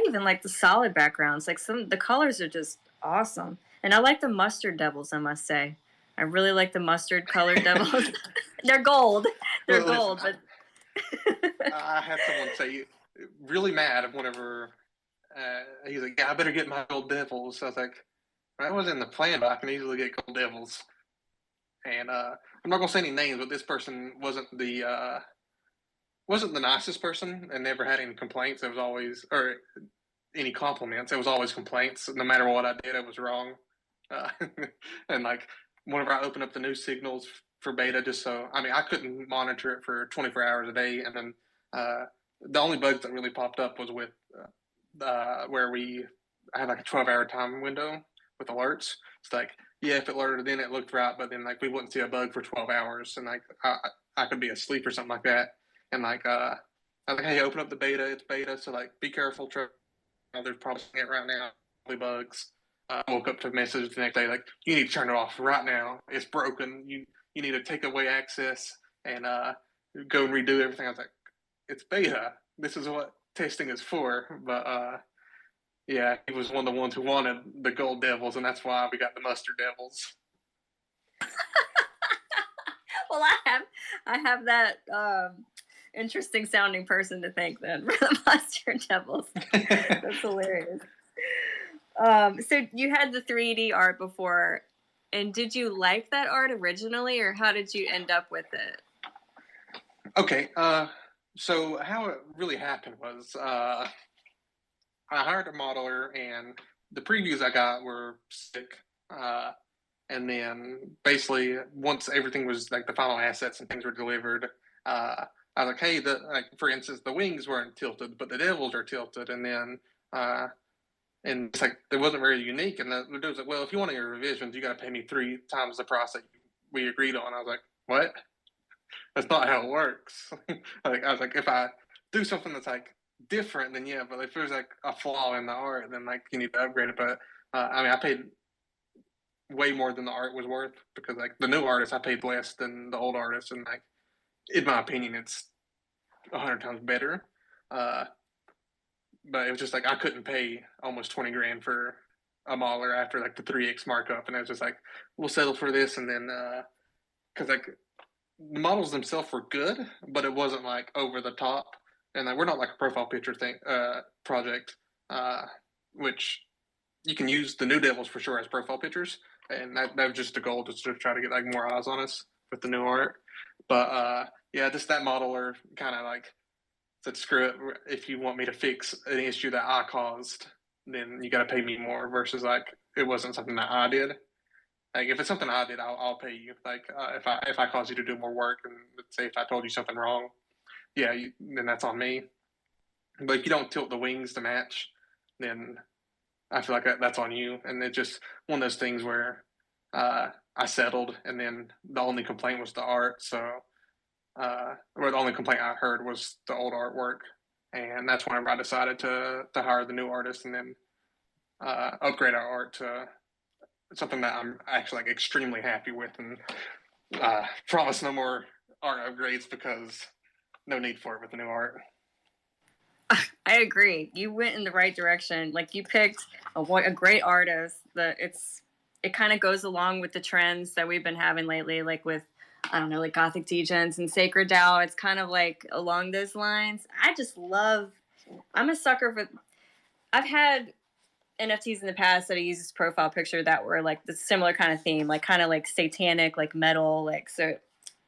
even like the solid backgrounds. Like the colors are just awesome, and I like the mustard devils. I must say, I really like the mustard colored devils. They're gold. They're gold, but I had someone say really mad whenever he's like, "Yeah, I better get my gold devils." So I was like, "That was in the plan, but I can easily get gold devils." And I'm not gonna say any names, but this person wasn't the nicest person and never had any complaints. It was always or any compliments. It was always complaints. No matter what I did, it was wrong. Uh, and like whenever I opened up the new signals for beta, just so I mean, I couldn't monitor it for 24 hours a day, and then the only bugs that really popped up was with where I had like a 12-hour time window with alerts. It's like yeah, if it alerted, then it looked right, but then like we wouldn't see a bug for 12 hours, and like I could be asleep or something like that, and like I was like, hey, open up the beta. It's beta, so like be careful. There's probably it right now, probably bugs. I woke up to a message the next day like, you need to turn it off right now. It's broken. You need to take away access and go and redo everything. I was like, it's beta. This is what testing is for. But yeah, he was one of the ones who wanted the gold devils, and that's why we got the mustard devils. well, I have that interesting sounding person to thank then for the mustard devils. That's hilarious. So you had the 3D art before, and did you like that art originally, or how did you end up with it? Okay, so how it really happened was I hired a modeler, and the previews I got were sick. And then basically, once everything was like the final assets and things were delivered, I was like, hey, like for instance, the wings weren't tilted, but the devils are tilted, and then and it's like it wasn't very unique. And the dude was like, well, if you want your revisions, you got to pay me 3 times the price that we agreed on. I was like, what? That's not how it works. I was like, if I do something that's like different, then yeah. But if there's like a flaw in the art, then like you need to upgrade it. But I mean, I paid way more than the art was worth because like the new artist I paid less than the old artist, and like in my opinion, it's 100 times better. But it was just like I couldn't pay almost 20 grand for a mauler after like the 3x markup, and I was just like, we'll settle for this, and then because like the models themselves were good, but it wasn't like over the top, and like we're not like a profile picture thing project, which you can use the new devils for sure as profile pictures, and that was just the goal, just to try to get like more eyes on us with the new art. But yeah, just that modeler kind of like said, screw it. If you want me to fix an issue that I caused, then you got to pay me more. Versus like it wasn't something that I did. Like if it's something I did, I'll pay you. Like if I caused you to do more work, and let's say if I told you something wrong, yeah, then that's on me. But if you don't tilt the wings to match, then I feel like that's on you. And it's just one of those things where I settled, and then the only complaint was the art. So, or the only complaint I heard was the old artwork, and that's whenever I decided to hire the new artist and then upgrade our art to something that I'm actually like extremely happy with, and promise no more art upgrades because no need for it with the new art. I agree. You went in the right direction. Like you picked a great artist. It kind of goes along with the trends that we've been having lately, like with I don't know, like Gothic Degens and Sacred DAO. It's kind of like along those lines. I'm a sucker for. I've had NFTs in the past that I used as profile picture that were like the similar kind of theme, like kind of like satanic, like metal, like so.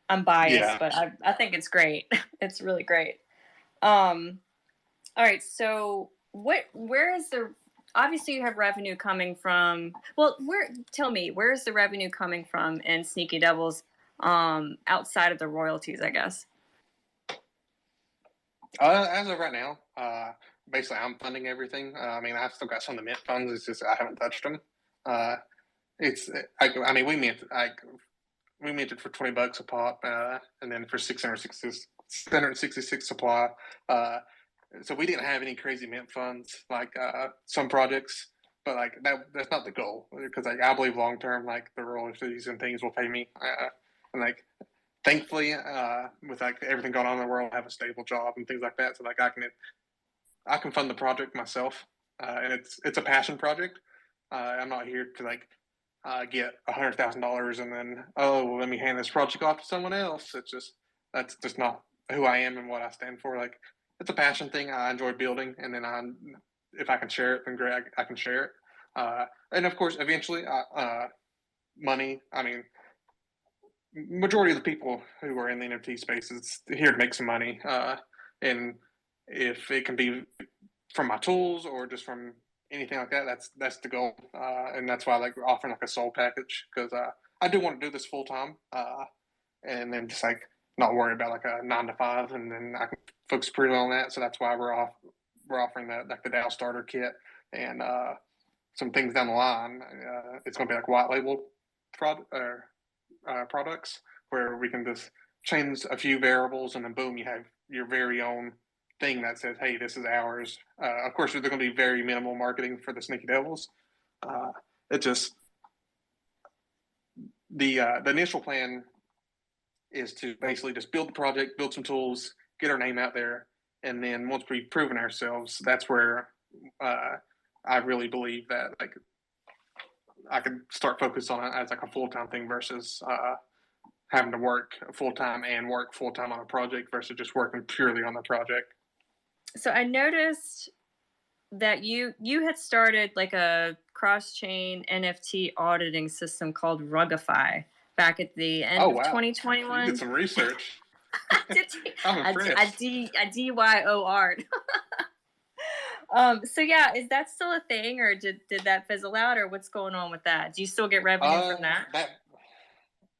I'm biased, but I think it's great. It's really great. All right, so where is the obviously you have revenue coming from tell me, where is the revenue coming from in Sneaky Devils outside of the royalties, I guess? As of right now, basically I'm funding everything. I mean, I've still got some of the mint funds. It's just I haven't touched them. I mean, we mint like we minted for $20 a pop, and then for 666 supply. So we didn't have any crazy mint funds like some projects, but like that's not the goal, because like I believe long term, like the royalties and things will pay me, and like thankfully, with like everything going on in the world, I have a stable job and things like that, so like I can fund the project myself, and it's a passion project. I'm not here to like get $100,000 and then let me hand this project off to someone else. That's just not who I am and what I stand for. Like it's a passion thing. I enjoy building, and then if I can share it, then great. I can share it. And of course, eventually, money. I mean, majority of the people who are in the NFT space is here to make some money. And if it can be from my tools or just from anything like that, that's the goal. And that's why I like offering like a soul package, because I do want to do this full time, and then just like not worry about like a 9 to 5, and then I can focus pretty well on that. So that's why we're offering like the DAO starter kit and some things down the line. It's going to be like white label products where we can just change a few variables, and then boom, you have your very own thing that says, hey, this is ours. Of course, there's going to be very minimal marketing for the Sneady Devils. It just the initial plan is to basically just build the project, build some tools, get our name out there, and then once we've proven ourselves, that's where I really believe that like I could start focus on it as like a full-time thing versus having to work full-time and work full-time on a project versus just working purely on the project. So I noticed that you had started like a cross-chain NFT auditing system called Rugify back at the end of 2021. You did some research. I'm impressed. I DYOR'd. So yeah, is that still a thing, or did that fizzle out, or what's going on with that? Do you still get revenue from that?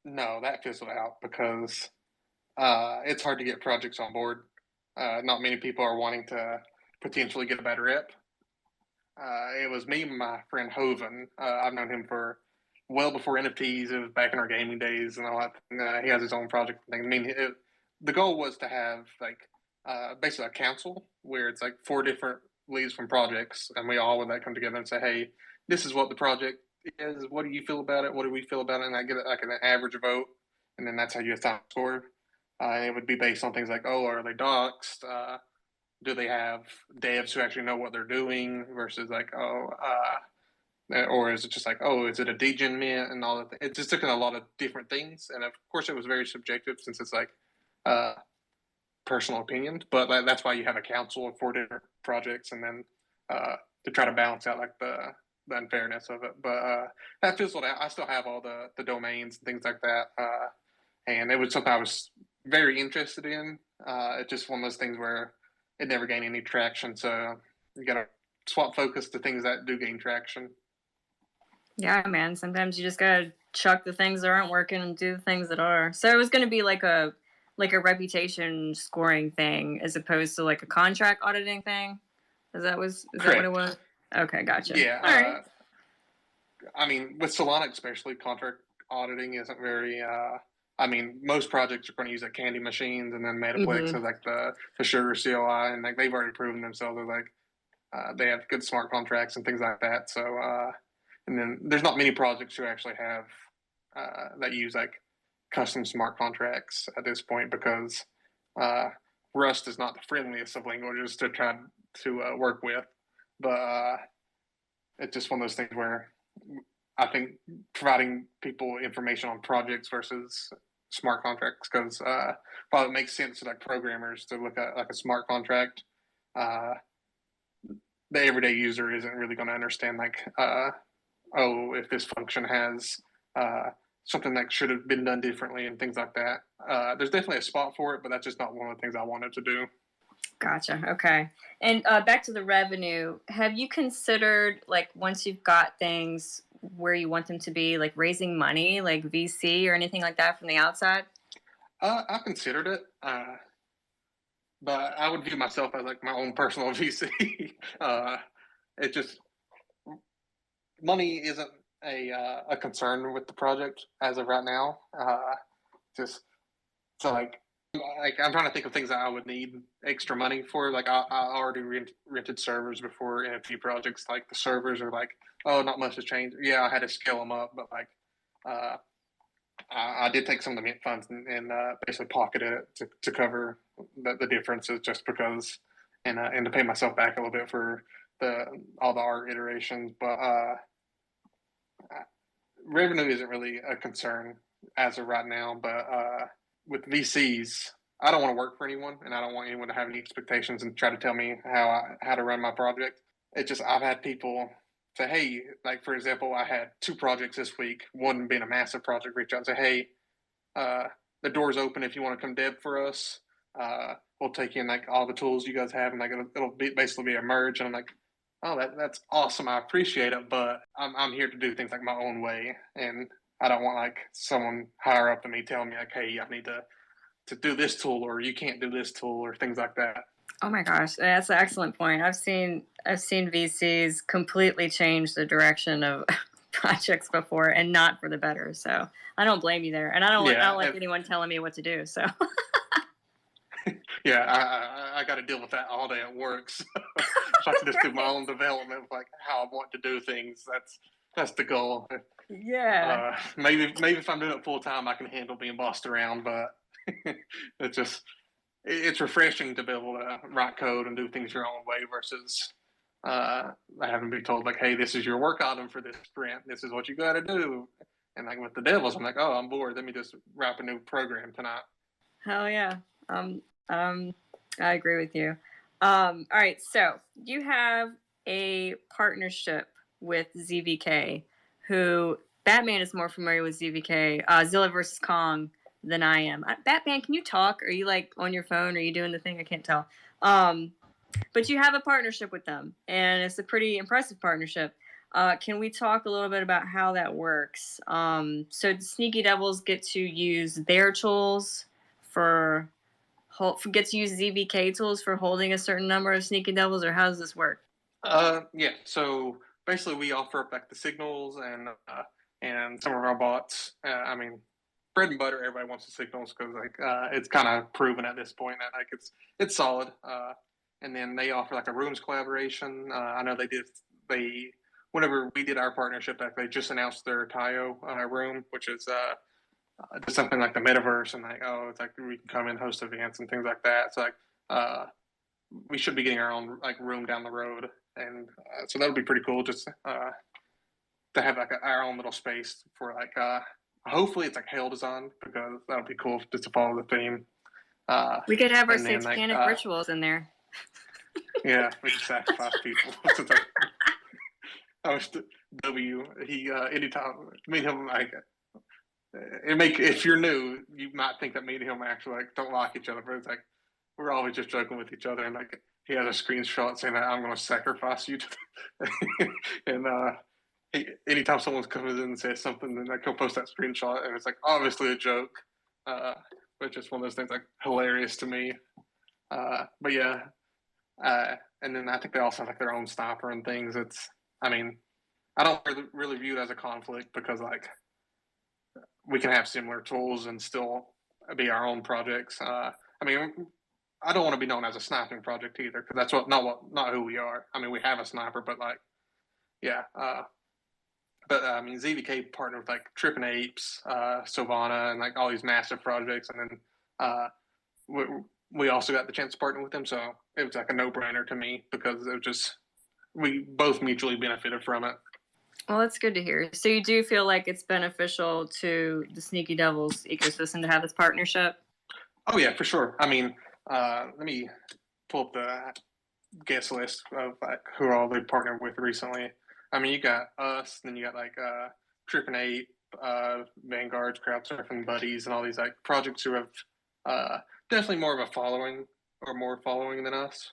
No, that fizzled out because it's hard to get projects on board. Not many people are wanting to potentially get a bad rep. It was me and my friend Hoven. I've known him for well before NFTs. It was back in our gaming days and all that. He has his own project thing. I mean, the goal was to have like basically a council where it's like 4 different leads from projects, and we all would like come together and say, hey, this is what the project is. What do you feel about it? What do we feel about it? And I get like an average vote, and then that's how you assign a score. And it would be based on things like, are they doxed? Do they have devs who actually know what they're doing versus like, or is it just like, is it a degen mint and all that? It just took in a lot of different things. And of course it was very subjective since it's like personal opinions, but that's why you have a council of 4 different projects, and then to try to balance out like the unfairness of it. But that fizzled out. I still have all the domains and things like that. And it was something I was very interested in. It's just one of those things where it never gained any traction. So you got to swap focus to things that do gain traction. Yeah, man. Sometimes you just got to chuck the things that aren't working and do the things that are. So it was going to be like a reputation scoring thing as opposed to like a contract auditing thing. Is that what it was? Okay, gotcha. Yeah. All right. I mean, with Solana especially, contract auditing isn't very. I mean, most projects are going to use like candy machines, and then Metaplex is like the sugar COI, and like they've already proven themselves as like they have good smart contracts and things like that. So, and then there's not many projects who actually have that use like custom smart contracts at this point, because Rust is not the friendliest of languages to try to work with. But it's just one of those things where I think providing people information on projects versus smart contracts, because while it makes sense to like programmers to look at like a smart contract, the everyday user isn't really going to understand like if this function has something that should have been done differently and things like that. There's definitely a spot for it, but that's just not one of the things I wanted to do. Gotcha. Okay. And back to the revenue, have you considered like once you've got things where you want them to be, like raising money, like VC or anything like that from the outside? I considered it, but I would view myself as like my own personal VC. It just money isn't a concern with the project as of right now. Just so like I'm trying to think of things that I would need extra money for. Like I already rented servers before NFT projects. Like the servers are like, oh, not much has changed. Yeah, I had to scale them up, but like I did take some of the mint funds and basically pocketed it to cover the differences, just because, and to pay myself back a little bit for all the art iterations. But revenue isn't really a concern as of right now. But with VCs, I don't want to work for anyone, and I don't want anyone to have any expectations and try to tell me how to run my project. It just, I've had people say, hey, like for example, I had 2 projects this week, one being a massive project, reach out and say, hey, the door's open if you want to come dev for us. We'll take in like all the tools you guys have, and like it'll basically be a merge. And I'm like, oh, that's awesome. I appreciate it, but I'm here to do things like my own way, and I don't want like someone higher up than me telling me like, hey, I need to do this tool, or you can't do this tool, or things like that. Oh my gosh, that's an excellent point. I've seen VCs completely change the direction of projects before, and not for the better. So I don't blame you there, and I don't like anyone telling me what to do. So yeah, I got to deal with that all day at work. So if I can just do my own development, like how I want to do things, that's the goal. Yeah. Maybe if I'm doing it full time, I can handle being bossed around, but it's refreshing to be able to write code and do things your own way versus having to be told like, hey, this is your work item for this sprint. This is what you got to do. And like with the Devils, I'm like, oh, I'm bored. Let me just wrap a new program tonight. Hell yeah. I agree with you. All right. So you have a partnership with ZVK, who Batman is more familiar with ZVK, Zilla versus Kong, than I am. Batman, can you talk? Are you like on your phone? Are you doing the thing? I can't tell. But you have a partnership with them, and it's a pretty impressive partnership. Can we talk a little bit about how that works? So the Sneaky Devils get to use their tools get to use ZVK tools for holding a certain number of Sneaky Devils, or how does this work? Yeah. So basically, we offer up like the signals and some of our bots. I mean, bread and butter. Everybody wants the signals because like it's kind of proven at this point that like it's solid. And then they offer like a rooms collaboration. I know they whenever we did our partnership, like they just announced their Tayo room, which is just something like the metaverse, and like, oh, it's like we can come and host events and things like that. So like we should be getting our own like room down the road, and so that'll be pretty cool just to have like our own little space for like hopefully it's like Hail Design, because that'll be cool just to follow the theme. We could have our satanic rituals in there. Yeah, we can sacrifice people. I was W. He anytime me and him like if you're new, you might think that me and him actually like don't like each other, but it's like we're always just joking with each other, and like he has a screenshot saying that I'm going to sacrifice you, and anytime someone comes in and says something, then like he'll post that screenshot, and it's like obviously a joke, but just one of those things like hilarious to me. But yeah, and then I think they also have like their own sniper and things. I mean, I don't really view it as a conflict, because like we can have similar tools and still be our own projects. I mean, I don't want to be known as a sniping project either, because that's not who we are. I mean, we have a sniper, but like, yeah. But I mean, ZVK partnered with like Trippin' Apes, Solana, and like all these massive projects, and then we also got the chance to partner with them, so it was like a no-brainer to me, because it was just we both mutually benefited from it. Well, that's good to hear. So you do feel like it's beneficial to the Sneaky Devils ecosystem to have this partnership? Oh yeah, for sure. I mean, let me pull up the guest list of like who all they partnered with recently. I mean, you got us, then you got like Trippin' Ape, Vanguard's Crowd Surfing Buddies, and all these like projects who have definitely more of a following, or more following than us.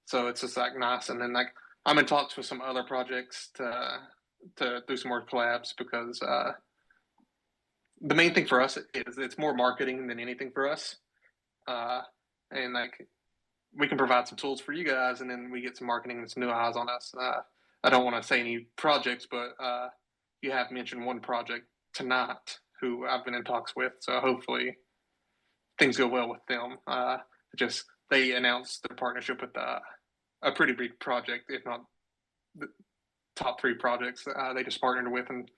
So it's just like nice. And then like I'm in talks with some other projects to do some more collabs, because the main thing for us is it's more marketing than anything for us. And like we can provide some tools for you guys, and then we get some marketing and some new eyes on us. I don't want to say any projects, but you have mentioned one project tonight who I've been in talks with. So hopefully things go well with them. Just they announced their partnership with a pretty big project, if not the top 3 projects they just partnered with and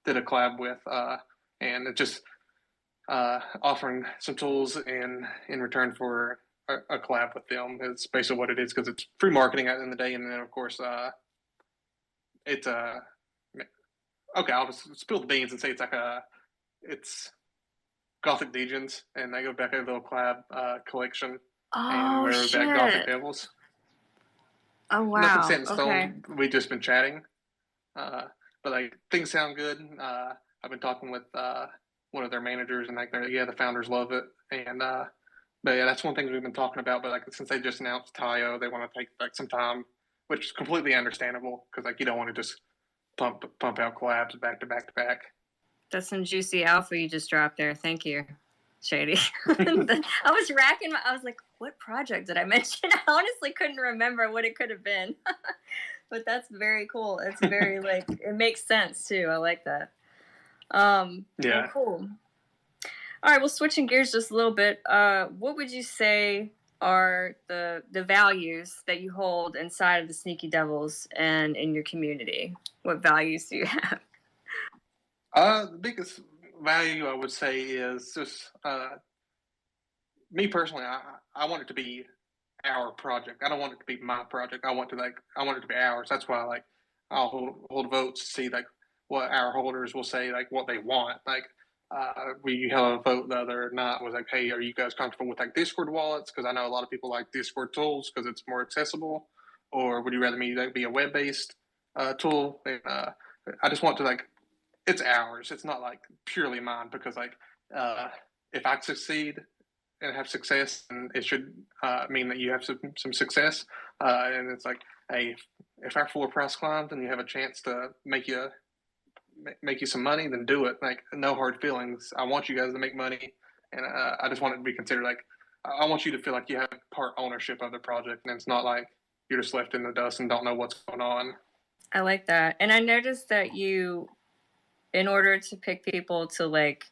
did a collab with, and it just offering some tools in return for a collab with them. It's basically what it is, because it's free marketing at the end of the day, and then of course it's okay. I'll just spill the beans and say it's Gothic Legions, and they go back a little collab collection, and we're back Gothic Devils. Oh wow! Nothing set in stone. Okay. We've just been chatting, but like things sound good. I've been talking with one of their managers, and like the founders love it, and but yeah, that's one thing we've been talking about. But like since they just announced Tayo, they want to take like some time, which is completely understandable, because like you don't want to just pump out collabs back to back to back. That's some juicy alpha you just dropped there. Thank you, Shady. I was racking I was like, what project did I mention? I honestly couldn't remember what it could have been. But that's very cool. It's very like, it makes sense too. I like that. Yeah. Well, cool. All right, well, switching gears just a little bit. What would you say are the values that you hold inside of the Sneaky Devils and in your community? What values do you have? The biggest value I would say is just me personally. I want it to be our project. I don't want it to be my project. I want it to be ours. That's why like I'll hold votes to see like what our holders will say, like what they want. Like we held a vote the other night, was like, hey, are you guys comfortable with like Discord wallets? Because I know a lot of people like Discord tools because it's more accessible. Or would you rather me like be a web based tool? And I just want to like, it's ours. It's not like purely mine, because like if I succeed and have success, and it should mean that you have some success. And it's like, hey, if our floor price climbs and you have a chance to make you some money, then do it. Like no hard feelings. I want you guys to make money, and I just want it to be considered like, I want you to feel like you have part ownership of the project, and it's not like you're just left in the dust and don't know what's going on. I like that. And I noticed that you, in order to pick people to like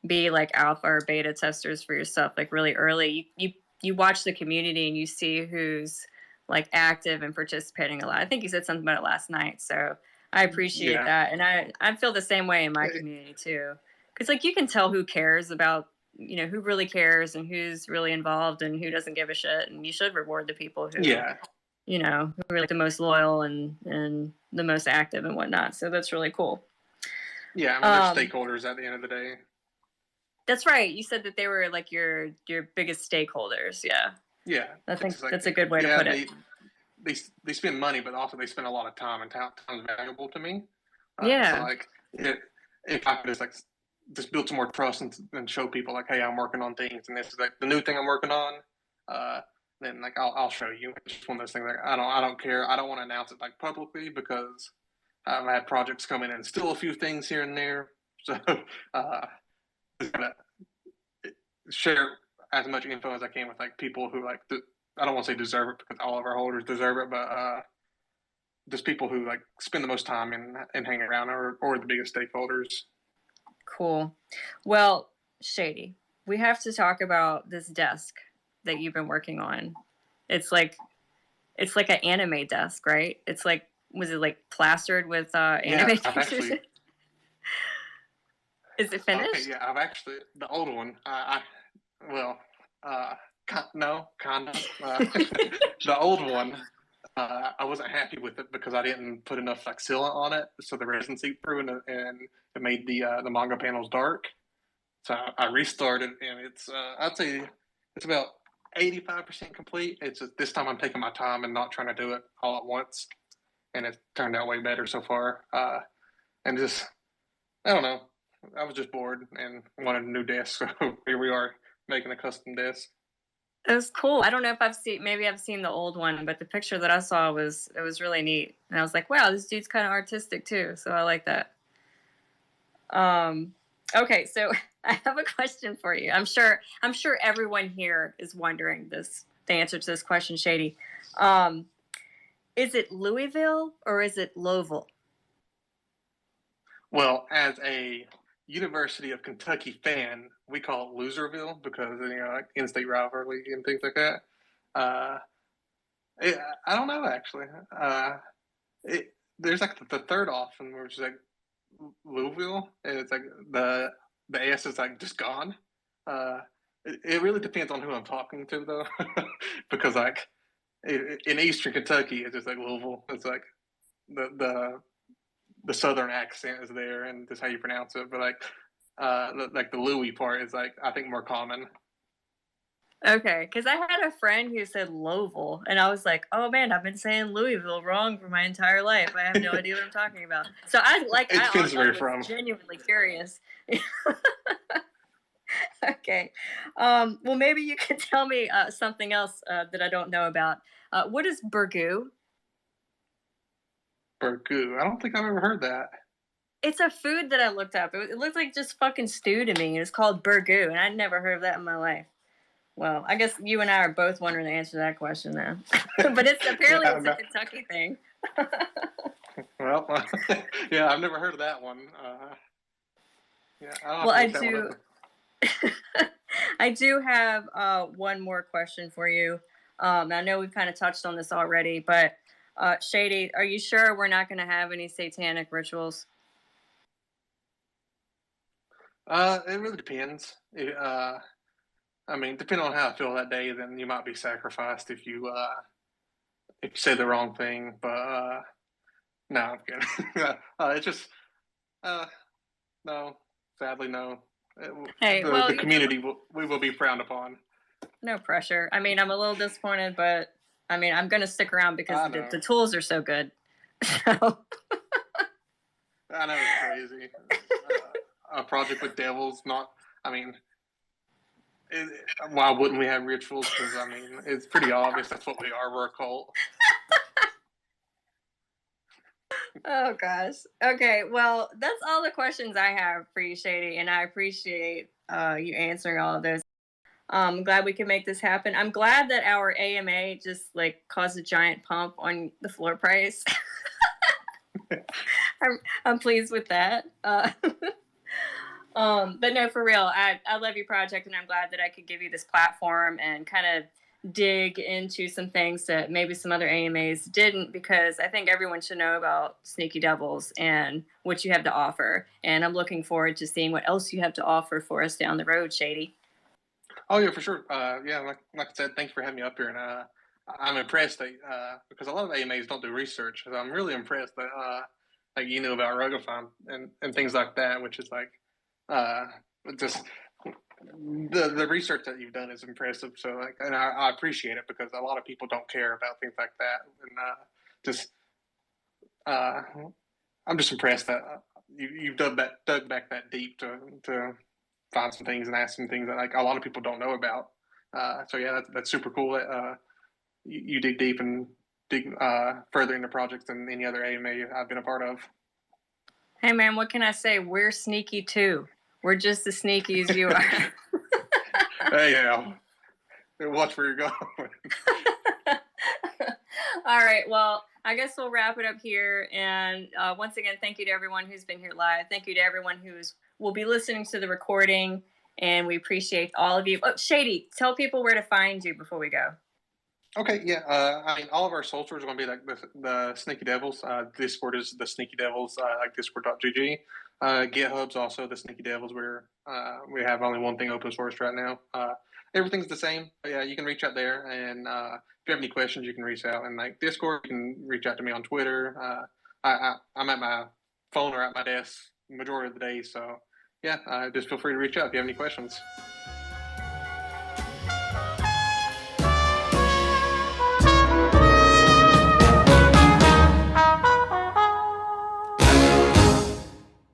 be like alpha or beta testers for your stuff like really early, you watch the community and you see who's like active and participating a lot. I think you said something about it last night, so I appreciate that. And I feel the same way in my community too, because like you can tell who cares about, you know, who really cares and who's really involved and who doesn't give a shit, and you should reward the people who you know, who are like the most loyal and the most active and whatnot. So that's really cool. Yeah, I mean, they're stakeholders at the end of the day. That's right. You said that they were like your biggest stakeholders. Yeah. Yeah. I think like, that's a good way to put it. They spend money, but also they spend a lot of time, and time's valuable to me. So like, if I could just build some more trust and show people like, hey, I'm working on things, and this is like the new thing I'm working on, then like I'll show you. It's just one of those things. Like I don't care. I don't want to announce it like publicly, because I've had projects come in and steal a few things here and there. So share as much info as I can with like people who like I don't want to say deserve it, because all of our holders deserve it, but just people who like spend the most time and hang around, or the biggest stakeholders. Cool. Well, Shady, we have to talk about this desk that you've been working on. It's like an anime desk, right? It's like, was it like plastered with anime pictures? Is it finished? Okay, yeah, I've actually, the old one, no, kind of. The old one, I wasn't happy with it because I didn't put enough like Zilla on it, so the resin seeped through, and it made the manga panels dark. So I restarted, and it's I'd say it's about 85% complete. It's just, this time I'm taking my time and not trying to do it all at once, and it turned out way better so far. And just, I don't know, I was just bored and wanted a new desk, so here we are making a custom desk. It was cool. I don't know if I've seen the old one, but the picture that I saw was really neat, and I was like, wow, this dude's kind of artistic too, so I like that. Okay, so I have a question for you. I'm sure everyone here is wondering the answer to this question, Shady. Is it Louisville or is it Louisville? Well, as a University of Kentucky fan, we call it Loserville because like in-state rivalry and things like that. Uh, I don't know actually. There's like the third option, which is like Louisville, and it's like the S is like just gone. It really depends on who I'm talking to though, because like in Eastern Kentucky, it's just like Louisville. It's like the southern accent is there, and just how you pronounce it. But like the Louis part is like I think more common. Okay, because I had a friend who said Louisville, and I was like, "Oh man, I've been saying Louisville wrong for my entire life. I have no idea what I'm talking about." So I Depends where you're was from. genuinely curious. Okay, well maybe you can tell me something else that I don't know about. What is burgoo? Burgoo. I don't think I've ever heard that. It's a food that I looked up. It looked like just fucking stew to me. It's called burgoo, and I'd never heard of that in my life. Well, I guess you and I are both wondering the answer to that question now. But it's apparently it's a Kentucky thing. Well, yeah, I've never heard of that one. Yeah, well, I do. I do have one more question for you. I know we've kind of touched on this already, but Shady, are you sure we're not going to have any satanic rituals? It really depends. I mean, depending on how I feel that day, then you might be sacrificed if you say the wrong thing. But no, I'm kidding. It's just no. Sadly, no. Hey, the community we will be frowned upon. No pressure. I mean, I'm a little disappointed, but I mean, I'm going to stick around because the tools are so good. So. I know it's crazy. A project with devils, not. I mean, why wouldn't we have rituals? Because I mean, it's pretty obvious that's what we are. We're a cult. Oh gosh. Okay. Well, that's all the questions I have for you, Shady, and I appreciate you answering all of those. I'm glad we can make this happen. I'm glad that our AMA just like caused a giant pump on the floor price. I'm pleased with that. But no, for real, I love your project, and I'm glad that I could give you this platform and kind of dig into some things that maybe some other AMAs didn't, because I think everyone should know about Sneady Devils and what you have to offer. And I'm looking forward to seeing what else you have to offer for us down the road, Shady. Oh yeah, for sure. Yeah, like I said, thanks for having me up here, and I'm impressed that because a lot of AMAs don't do research. So I'm really impressed that like you know about Rugify and things like that, which is like just the research that you've done is impressive. So like, and I appreciate it because a lot of people don't care about things like that, and I'm just impressed that you've dug back that deep to find some things and ask some things that like a lot of people don't know about. So yeah, that's super cool that you dig deep and dig further into projects than any other AMA I've been a part of. Hey man, what can I say? We're sneaky too. We're just as sneaky as you are. Hey, yeah. Watch where you're going. All right. Well, I guess we'll wrap it up here. And once again, thank you to everyone who's been here live. Thank you to everyone will be listening to the recording. And we appreciate all of you. Oh, Shady, tell people where to find you before we go. Okay, yeah. I mean, all of our socials are going to be like the Sneady Devils. Discord is the Sneady Devils, like discord.gg. GitHub's also the Sneady Devils, where we have only one thing open source right now. Everything's the same. But yeah, you can reach out there, and if you have any questions, you can reach out. And like Discord, you can reach out to me on Twitter. I'm at my phone or at my desk the majority of the day, so yeah, just feel free to reach out if you have any questions.